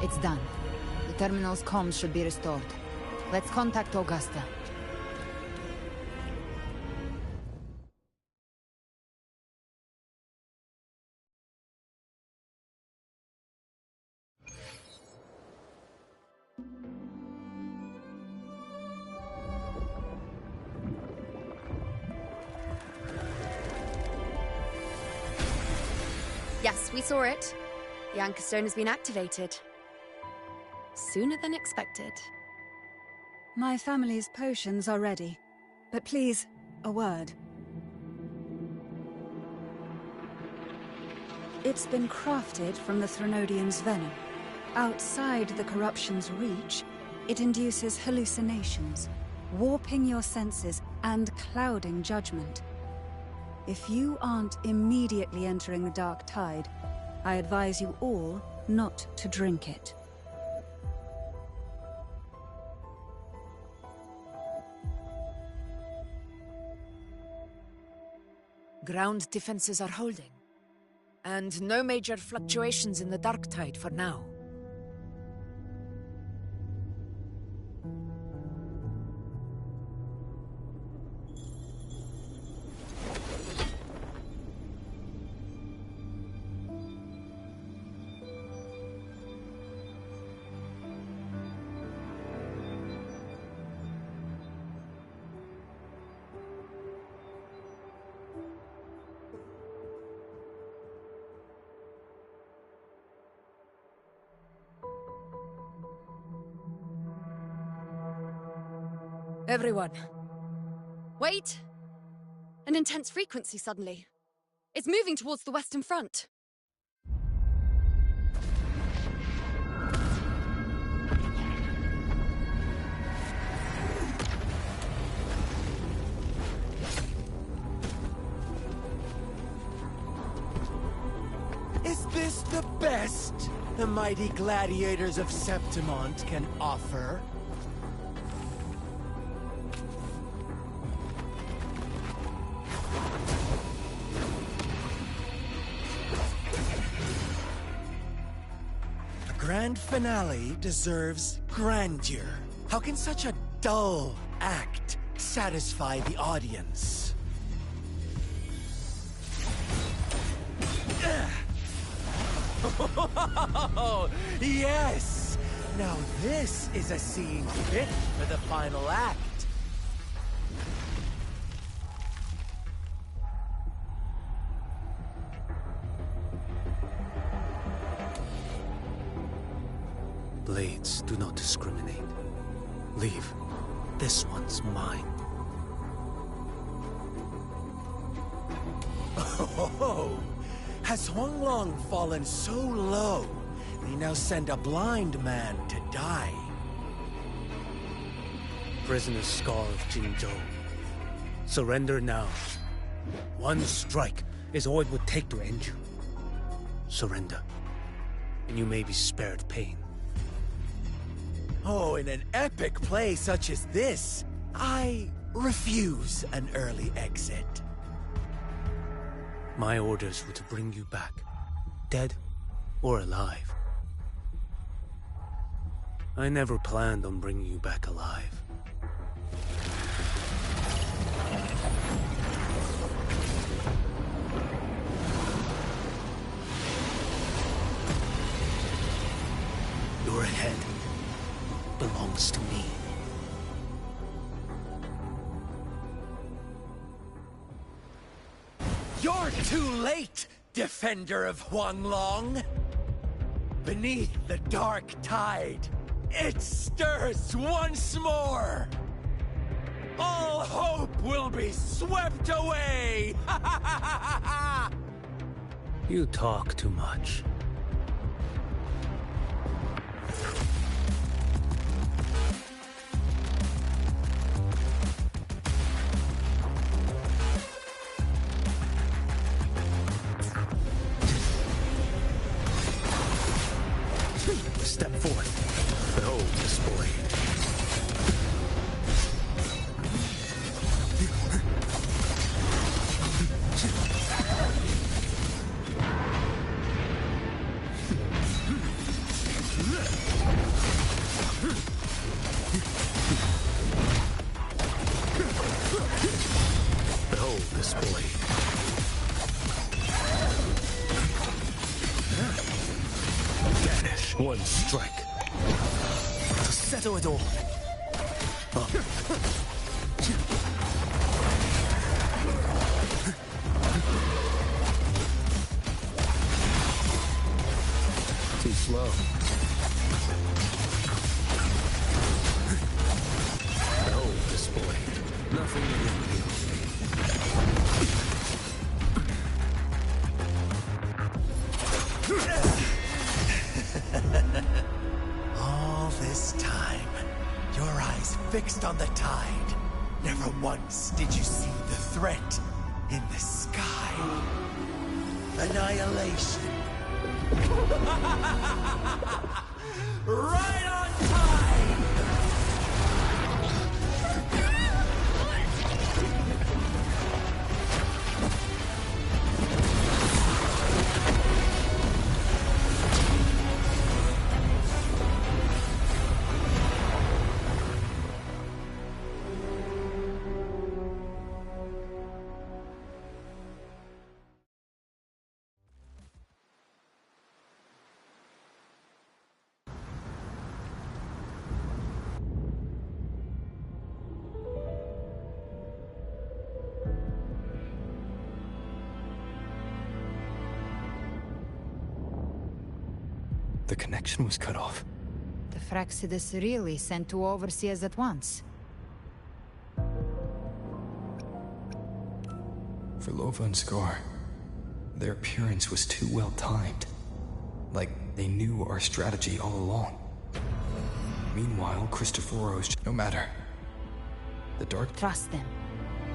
It's done. The terminal's comms should be restored. Let's contact Augusta. Yes, we saw it. The Anchor Stone has been activated. Sooner than expected. My family's potions are ready. But please, a word. It's been crafted from the Threnodian's venom. Outside the corruption's reach, it induces hallucinations, warping your senses and clouding judgment. If you aren't immediately entering the dark tide, I advise you all not to drink it. Ground defenses are holding. And no major fluctuations in the dark tide for now. Everyone. Wait! An intense frequency suddenly. It's moving towards the Western Front. Is this the best the mighty gladiators of Septimont can offer? Grand finale deserves grandeur. How can such a dull act satisfy the audience? Oh, yes! Now this is a scene fit for the final act. Blades do not discriminate. Leave. This one's mine. Oh, has Huanglong fallen so low, they now send a blind man to die? Prisoner Scar of Jinzhou. Surrender now. One strike is all it would take to end you. Surrender, and you may be spared pain. Oh, in an epic play such as this, I refuse an early exit. My orders were to bring you back, dead or alive. I never planned on bringing you back alive. Your head belongs to me. You're too late, defender of Huanglong! Beneath the dark tide, it stirs once more! All hope will be swept away! You talk too much. Step forth. Behold this boy. Behold this boy. Vanish. One strike. To settle it all. Too slow. Behold this boy. Nothing against you. All this time, your eyes fixed on the tide. Never once did you see the threat in the sky. Annihilation. Right on time! The connection was cut off. The Fraxidus really sent two overseers at once. For Lova and Scar, their appearance was too well timed. Like they knew our strategy all along. Meanwhile, Christophoros, no matter. The Dark... Trust them.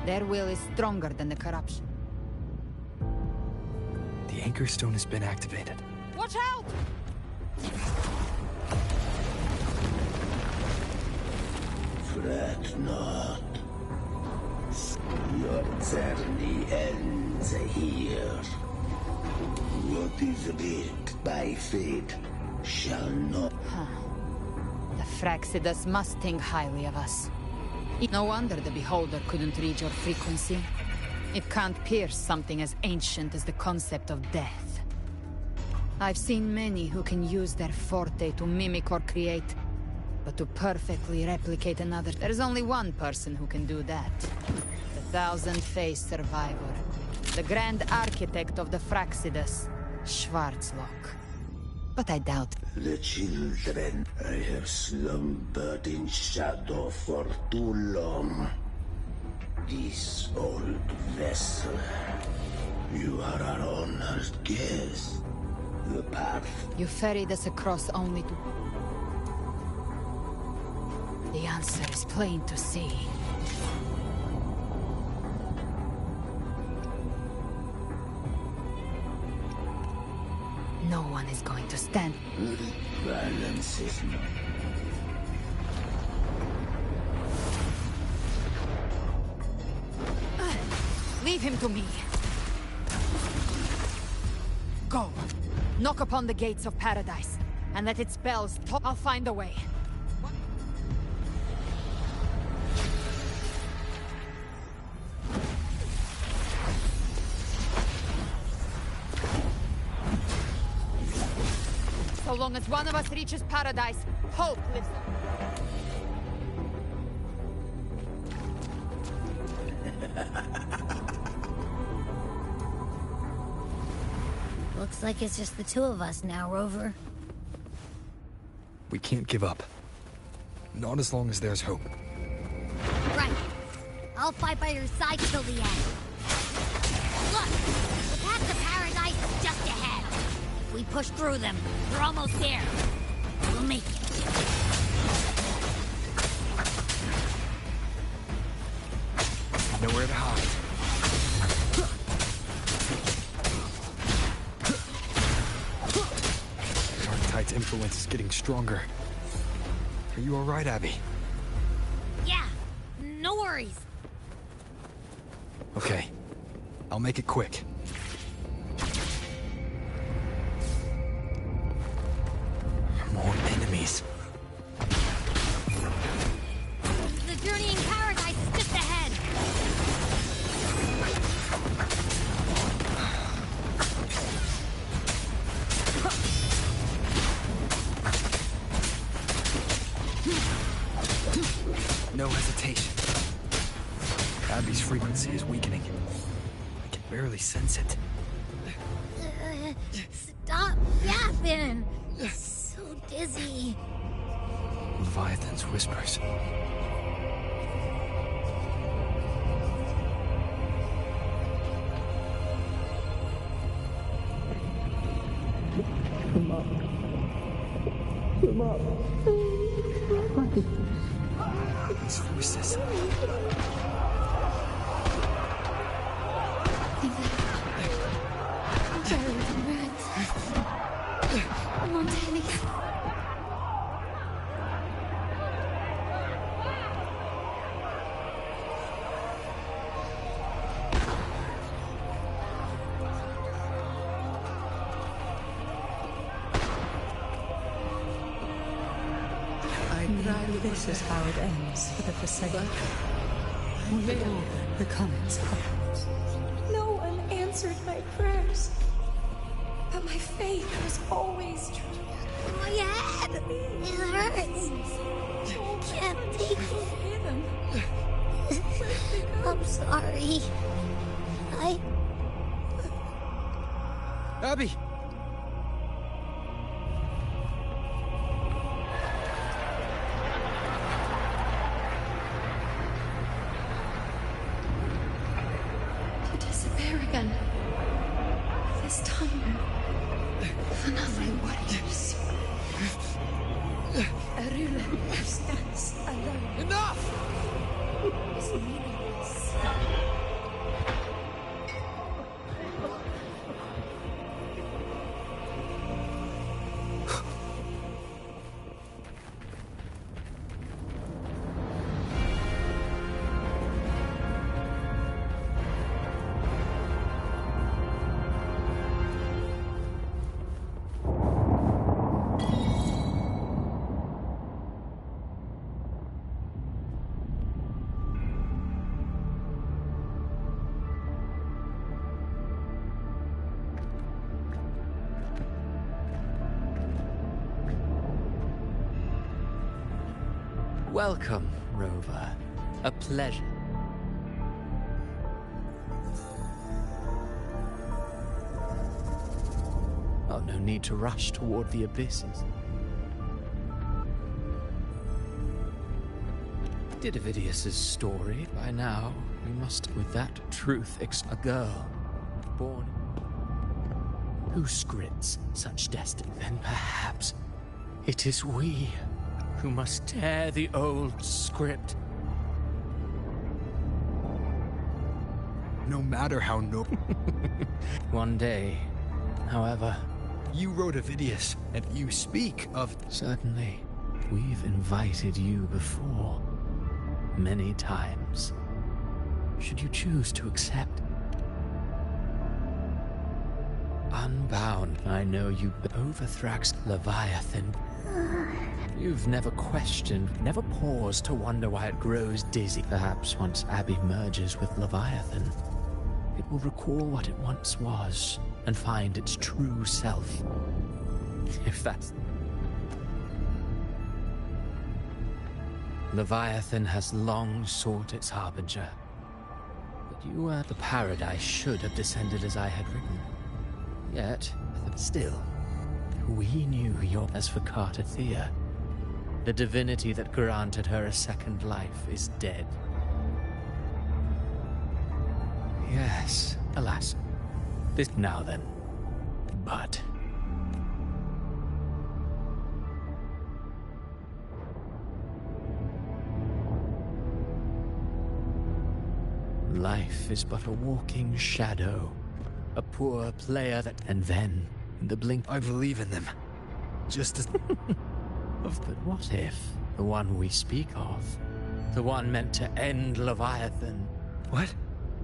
Their will is stronger than the corruption. The Anchor Stone has been activated. Watch out! Fret not. Your journey ends here. What is writ by fate shall not... The Fraxidus must think highly of us. No wonder the Beholder couldn't read your frequency. It can't pierce something as ancient as the concept of death. I've seen many who can use their forte to mimic or create, but to perfectly replicate another, there's only one person who can do that. The Thousand-Faced Survivor. The Grand Architect of the Fraxidus, Schwarzlock. But I doubt... The children, I have slumbered in shadow for too long. This old vessel, you are our honored guest. The path... You ferried us across only to... The answer is plain to see. No one is going to stand. Balance is not... Leave him to me. Go. Knock upon the gates of paradise, and let its bells toll. I'll find a way. So long as one of us reaches paradise, hope lives. Looks like it's just the two of us now, Rover. We can't give up. Not as long as there's hope. Right. I'll fight by your side till the end. Look! The path to paradise is just ahead. If we push through them, we're almost there. We'll make it. Nowhere to hide. Darktide's influence is getting stronger. Are you alright, Abby? Yeah, no worries. Okay. I'll make it quick. More enemies. The journey in paradise is just ahead. No hesitation. Abby's frequency is weakening. I can barely sense it. Stop yapping. So dizzy. Leviathan's whispers. Come up. Come up. These voices. Montaigne. This is how it ends for the Forsaken. The comets comes. No one answered my prayers. But my faith was always true. My head! It hurts. Can't take it. I'm sorry. Abby! Disappear again. This time, for nothing. What years? Erule stands alone. Enough! It's meaningless. Welcome, Rover. A pleasure. Oh, no need to rush toward the abysses. Did Avidius's story by now? We must, with that truth, a girl born. Who scripts such destiny? Then perhaps it is we who must tear the old script. No matter how One day, however. You wrote Avidius, and you speak of... Certainly. We've invited you before. Many times. Should you choose to accept? Unbound, I know you overthrax Leviathan. You've never questioned, never paused to wonder why it grows dizzy. Perhaps once Abby merges with Leviathan, it will recall what it once was and find its true self. If that's... Leviathan has long sought its harbinger. But you were the paradise should have descended as I had written. Yet, still, we knew your... As for Carter Thea, The divinity that granted her a second life is dead. Yes, alas. This now then. But... life is but a walking shadow. A poor player that... And then, in the blink... I believe in them. Just as... But what if the one we speak of, the one meant to end Leviathan... What?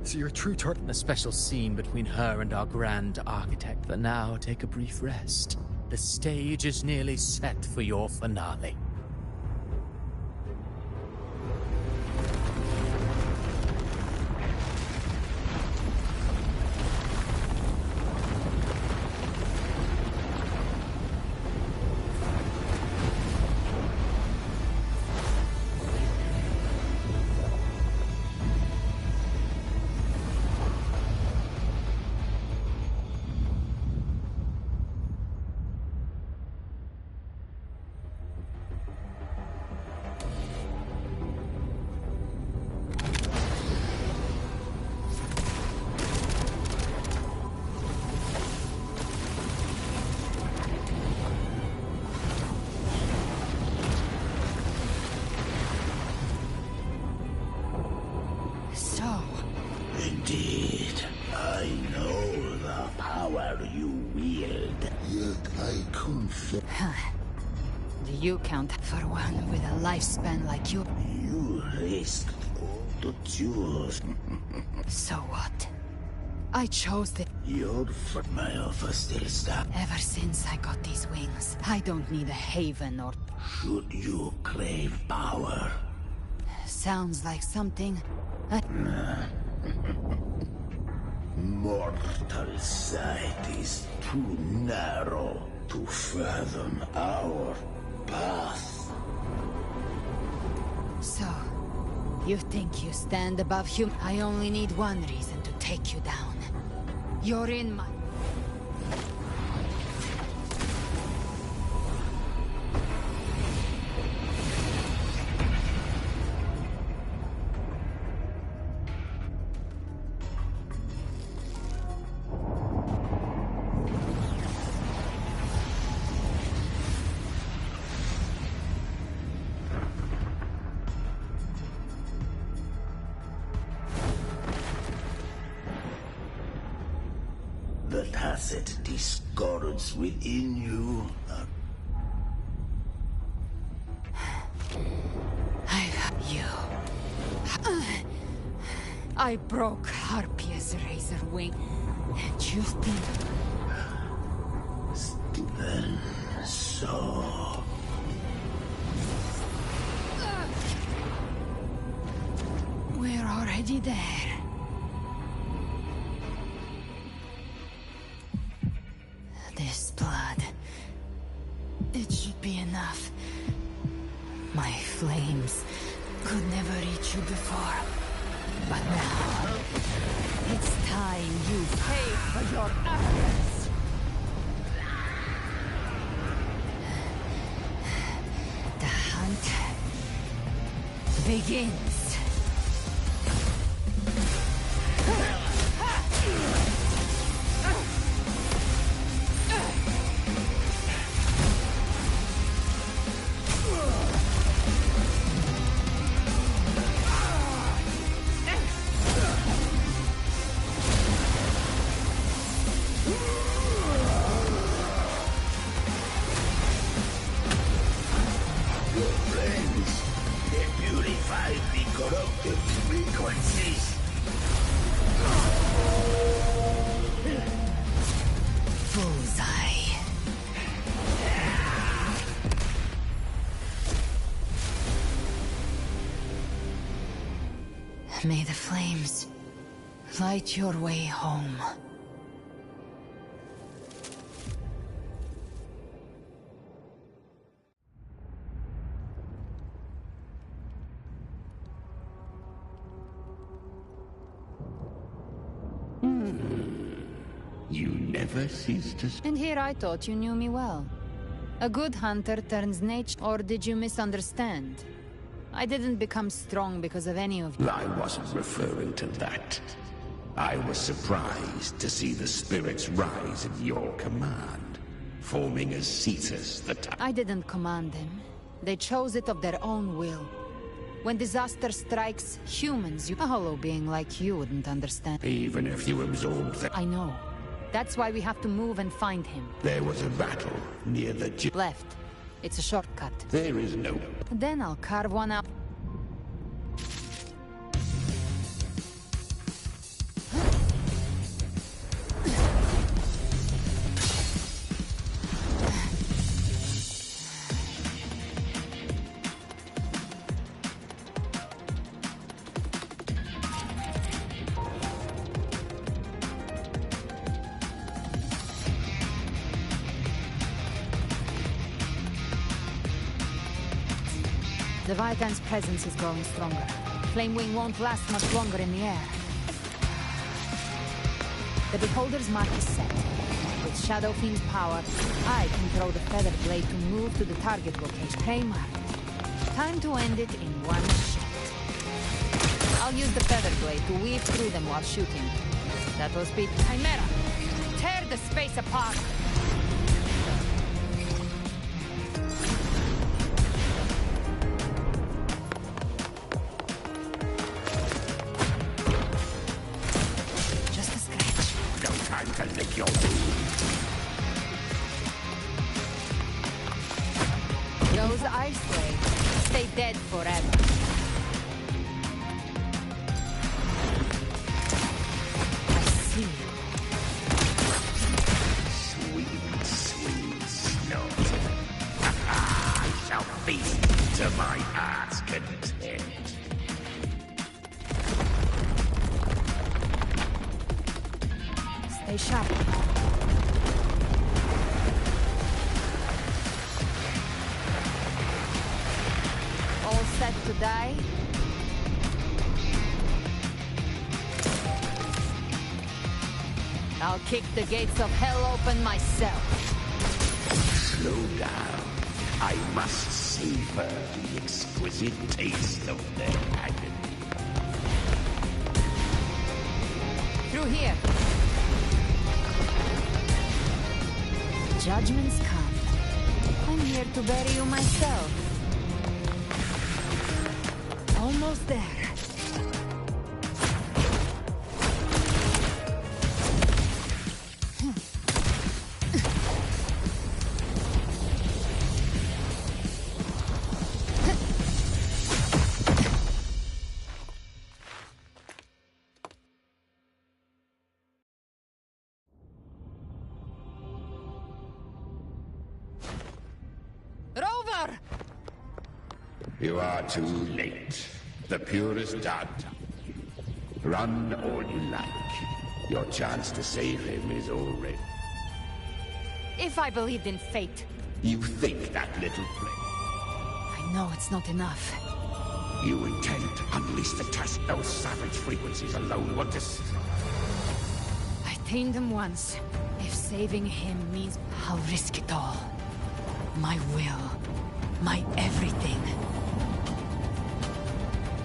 So you're a true Tart... A special scene between her and our grand architect. But now, take a brief rest. The stage is nearly set for your finale. Indeed, I know the power you wield. Yet I confess. Do you count for one with a lifespan like you? You risked to choose. So what? I chose the... My offer still stands. Ever since I got these wings, I don't need a haven or... Should you crave power? Sounds like something... Mortal sight is too narrow to fathom our path. So, you think you stand above human? I only need one reason to take you down. You're in my... The tacit discords within you. I broke Harpia's razor wing, and you've been... Then so... We're already there. This blood... it should be enough. My flames could never reach you before. But now, it's time you pay for your arrogance. The hunt begins. May the flames light your way home. You never cease to... And here I thought you knew me well. A good hunter turns nature, or did you misunderstand? I didn't become strong because of any of you. I wasn't referring to that. I was surprised to see the spirits rise at your command, forming as Cetus the I didn't command them. They chose it of their own will. When disaster strikes, humans, a hollow being like you wouldn't understand. Even if you absorbed the... I know. That's why we have to move and find him. There was a battle near the... Left. It's a shortcut. There is no... Then I'll carve one out. The Vitan's presence is growing stronger. Flamewing won't last much longer in the air. The Beholder's mark is set. With Shadow Fiend's power, I can throw the Feather Blade to move to the target location. Kramer, time to end it in one shot. I'll use the Feather Blade to weave through them while shooting. That will speed Chimera. Tear the space apart! Those ice blades stay dead forever. I see you. Sweet, sweet snow. I shall feast to my heart's content. Stay sharp. All set to die? I'll kick the gates of hell open myself. Slow down. I must savor the exquisite taste of their agony. Through here. Judgments come. I'm here to bury you myself. Almost there. Rover! You are too late. The purest done. Run all you like. Your chance to save him is already... If I believed in fate. You think that little flame. I know it's not enough. You intend to unleash the test. Those savage frequencies alone will I tamed him once. If saving him means, I'll risk it all. My will. My everything.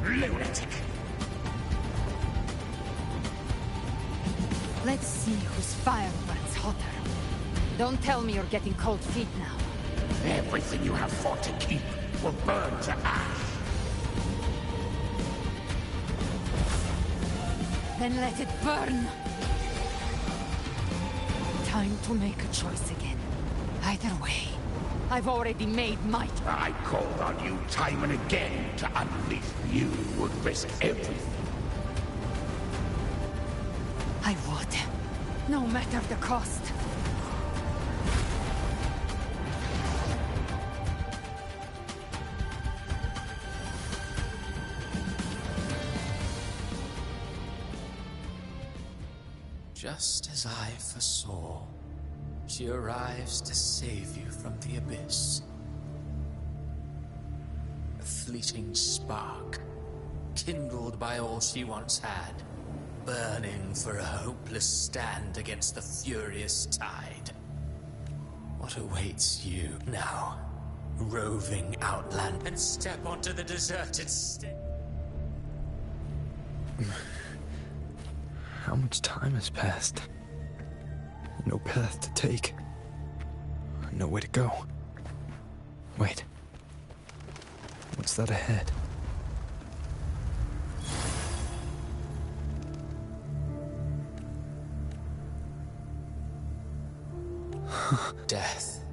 Lunatic! Let's see whose fire burns hotter. Don't tell me you're getting cold feet now. Everything you have fought to keep will burn to ash. Then let it burn! Time to make a choice again. Either way, I've already made my... I called on you time and again to unleash. You would risk everything. I would. No matter the cost. Just as I foresaw, she arrives to save you from the abyss. A fleeting spark, kindled by all she once had, burning for a hopeless stand against the furious tide. what awaits you now. Roving outland and step onto the deserted How much time has passed? No path to take. Nowhere to go. Wait. What's that ahead? Death.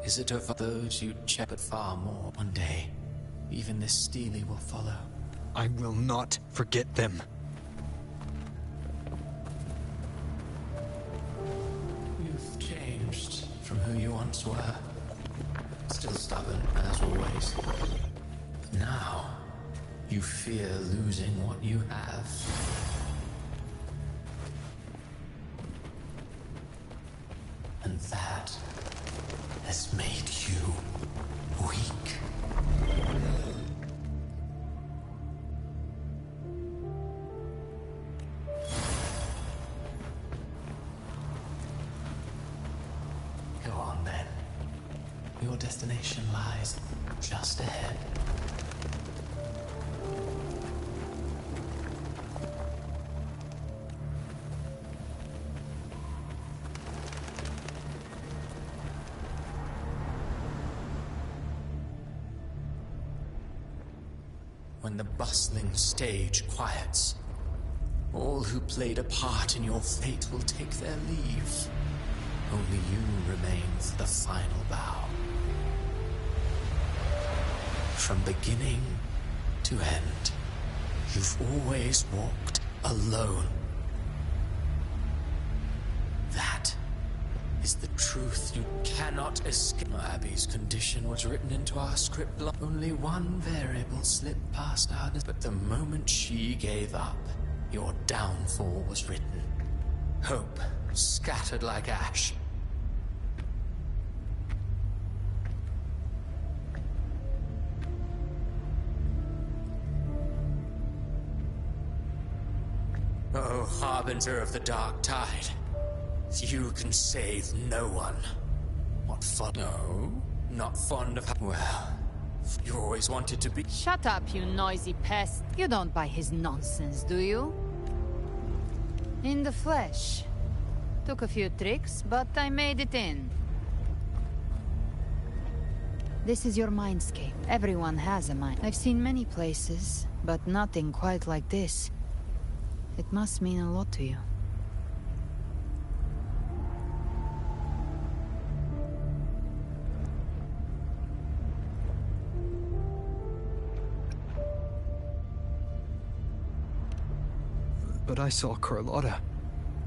Is it of those you check, but far more? One day, even this Steely will follow. I will not forget them. You've changed from who you once were. Still stubborn, as always. Now, you fear losing what you have. And that has made you weak. Go on then. Your destination lies just ahead. When the bustling stage quiets, all who played a part in your fate will take their leave. Only you remain for the final bow. From beginning to end, you've always walked alone. That is the truth you cannot escape. Abby's condition was written into our script. Only one variable slipped past our... But the moment she gave up, your downfall was written. Hope scattered like ash. Oh, harbinger of the dark tide. You can save no one. What fun? No, not fond of... Well, you always wanted to be... Shut up, you noisy pest. You don't buy his nonsense, do you? In the flesh. Took a few tricks, but I made it in. This is your mindscape. Everyone has a mind. I've seen many places, but nothing quite like this. It must mean a lot to you. But I saw Carlotta.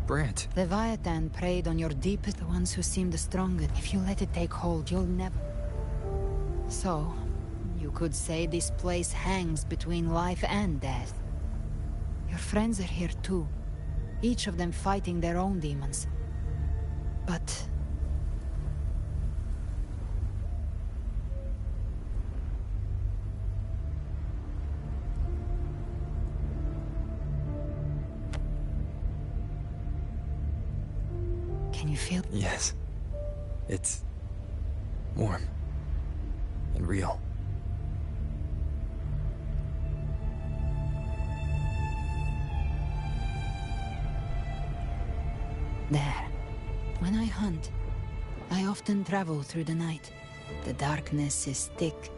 Brant. Leviathan preyed on your deepest, the ones who seem the strongest. If you let it take hold, you'll never... So, you could say this place hangs between life and death. Your friends are here too. Each of them fighting their own demons. But... Can you feel? Yes. It's... warm. And real. There. When I hunt, I often travel through the night. The darkness is thick,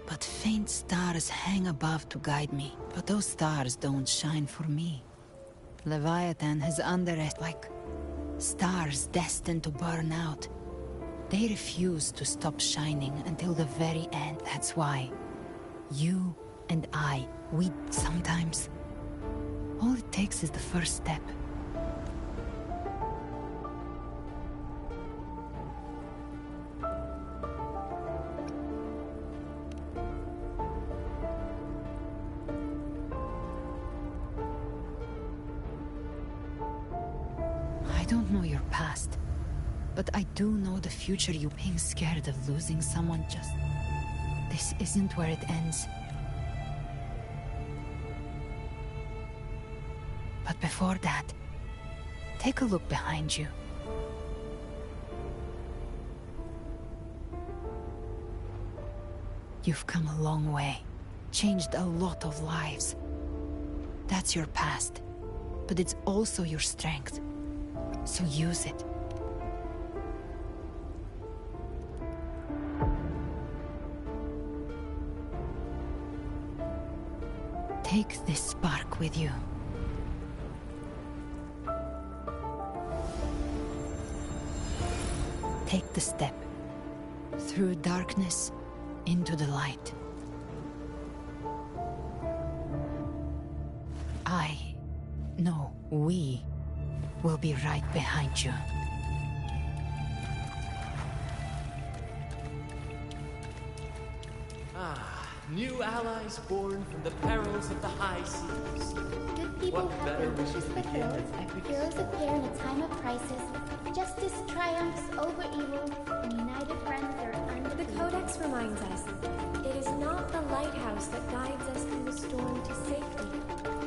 but faint stars hang above to guide me. But those stars don't shine for me. Leviathan has underestimated, like stars destined to burn out. They refuse to stop shining until the very end. That's why you and I, we sometimes... all it takes is the first step. I don't know your past, but I do know the future. You being scared of losing someone just... This isn't where it ends. But before that, take a look behind you. You've come a long way. Changed a lot of lives. That's your past. But it's also your strength. So use it. Take this spark with you. Take the step. Through darkness, into the light. No, we will be right behind you. New allies born from the perils of the high seas. Good people What have better their way wishes to begin fulfilled. an epic Heroes appear in a time of crisis. Justice triumphs over evil, and united friends are undefeated. The Codex reminds us, it is not the lighthouse that guides us through the storm to safety,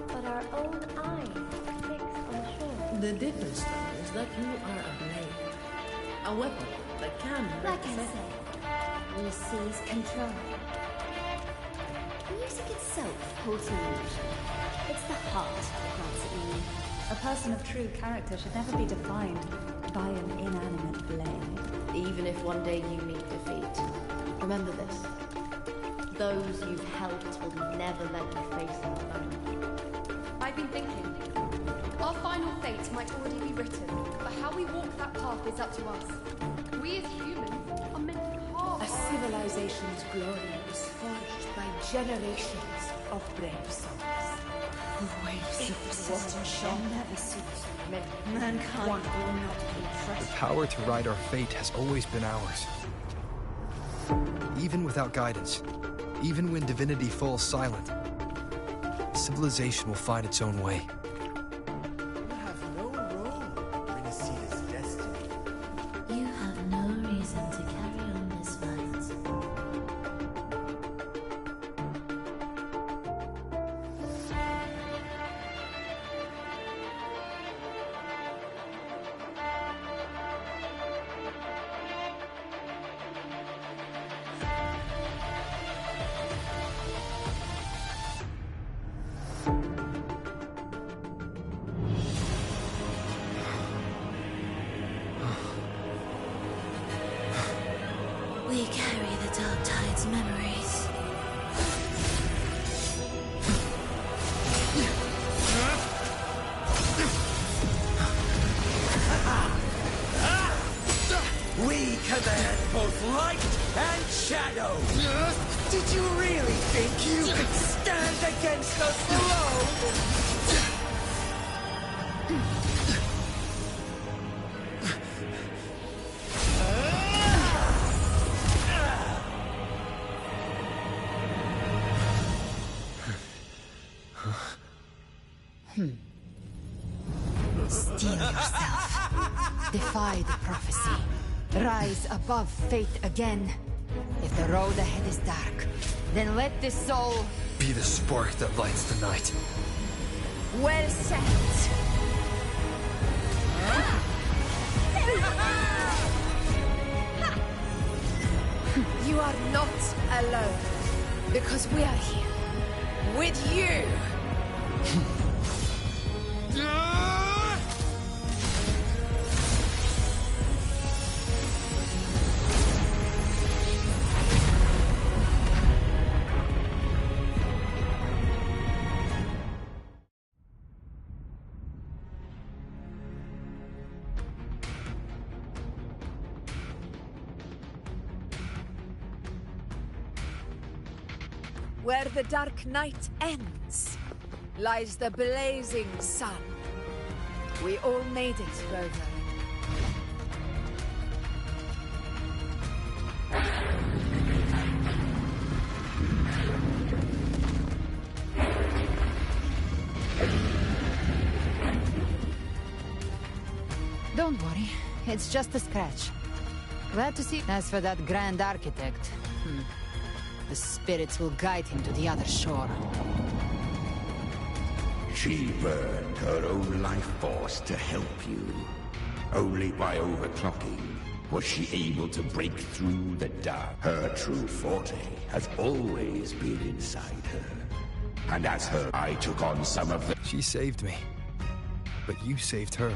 but our own eye fixed on shore. The difference, though, is that you are a blade. A weapon that can Like I said, we seize control. Music itself holds illusion. It's the heart that grants it meaning. A person of true character should never be defined by an inanimate blade. Even if one day you meet defeat, remember this. Those you've helped will never let you face them alone. I've been thinking. Our final fate might already be written, but how we walk that path is up to us. We as humans are meant to carve A civilization's glory is forged by generations of brave souls. The waves of resistance shall never cease. Mankind will not be The trusted. power to write our fate has always been ours. Even without guidance, even when divinity falls silent, civilization will find its own way. You have no role in Renicida's destiny. You have no reason to carry on this fight. We carry the Dark Tide's memories. We command both light and shadow! Did you really think you could stand against us alone? Steel yourself. Defy the prophecy. Rise above fate again. If the road ahead is dark, then let this soul Be the spark that lights the night. Well said. You are not alone, because we are here with you. Where the dark night ends, lies the blazing sun. We all made it, Rover. Don't worry, it's just a scratch. Glad to see. As for that Grand Architect, the spirits will guide him to the other shore. She burned her own life force to help you. Only by overclocking Was she able to break through the dark? Her true forte has always been inside her. And as her, I took on some of the... She saved me. But you saved her.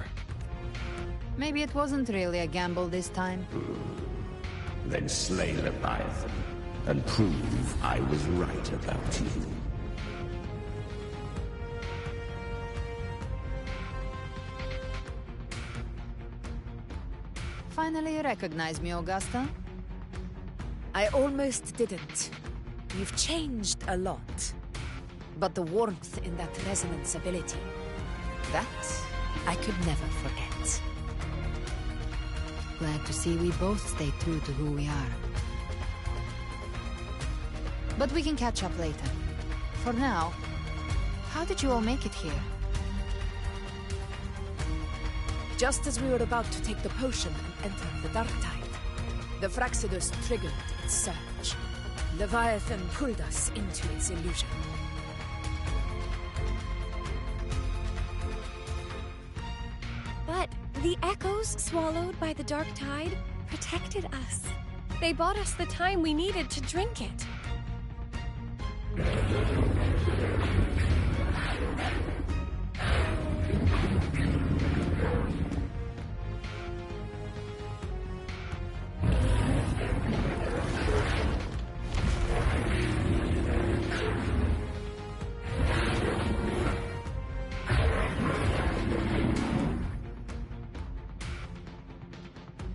Maybe it wasn't really a gamble this time. Then slay Leviathan, and prove I was right about you. Finally recognize me, Augusta? I almost didn't. You've changed a lot. But the warmth in that resonance ability, that I could never forget. Glad to see we both stay true to who we are. But we can catch up later. For now, how did you all make it here? Just as we were about to take the potion and enter the Dark Tide, the Fraxidus triggered its surge. Leviathan pulled us into its illusion. But the echoes swallowed by the Dark Tide protected us. They bought us the time we needed to drink it.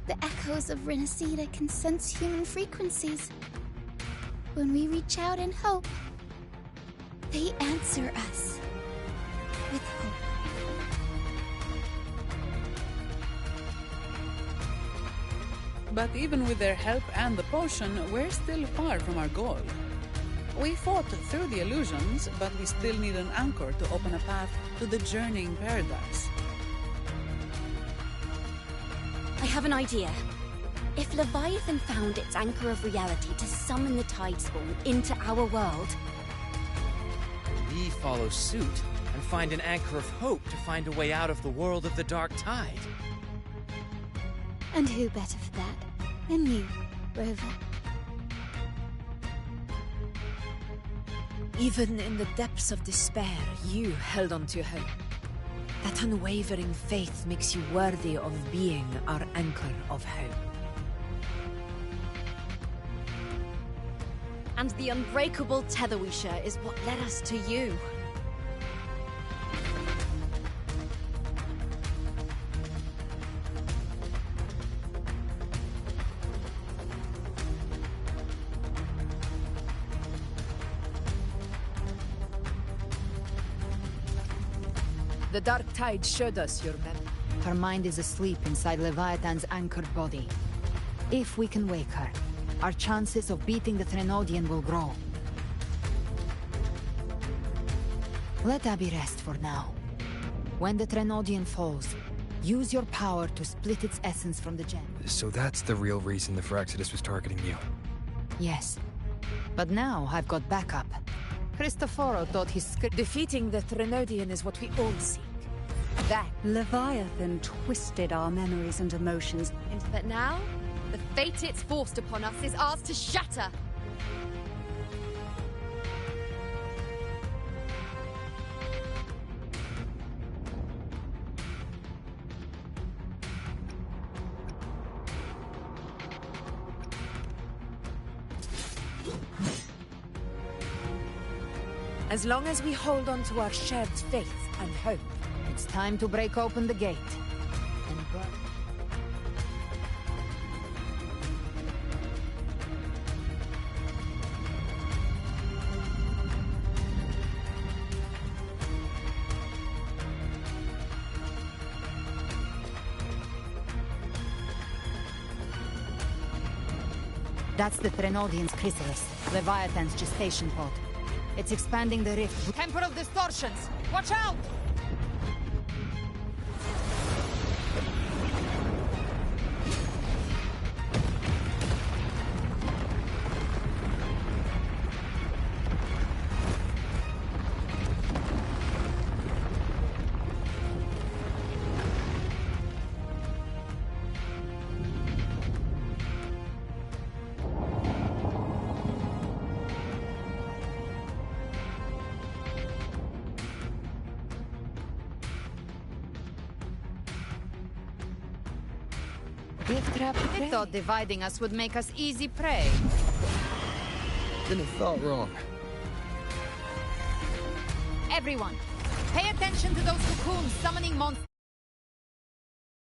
The echoes of Renacida can sense human frequencies. When we reach out in hope, they answer us with hope. But even with their help and the potion, we're still far from our goal. We fought through the illusions, but we still need an anchor to open a path to the journeying paradise. I have an idea. If Leviathan found its anchor of reality to summon the Tidespawn into our world... We follow suit and find an anchor of hope to find a way out of the world of the Dark Tide. And who better for that than you, Rover? Even in the depths of despair, you held on to hope. That unwavering faith makes you worthy of being our anchor of hope. And the unbreakable tether we share is what led us to you. The Dark Tide showed us your memory. Her mind is asleep inside Leviathan's anchored body. If we can wake her, our chances of beating the Threnodian will grow. Let Abby rest for now. When the Threnodian falls, use your power to split its essence from the gem. So that's the real reason the Fraxidus was targeting you. Yes. But now I've got backup. Cristoforo thought his script... Defeating the Threnodian is what we all seek. That Leviathan twisted our memories and emotions. But now, the fate it's forced upon us is ours to shatter. As long as we hold on to our shared faith and hope. It's time to break open the gate. And burn. That's the Threnodian's chrysalis, Leviathan's gestation pod. It's expanding the rift. Temporal distortions! Watch out! I thought dividing us would make us easy prey. Then I thought wrong. Everyone, pay attention to those cocoons summoning monsters.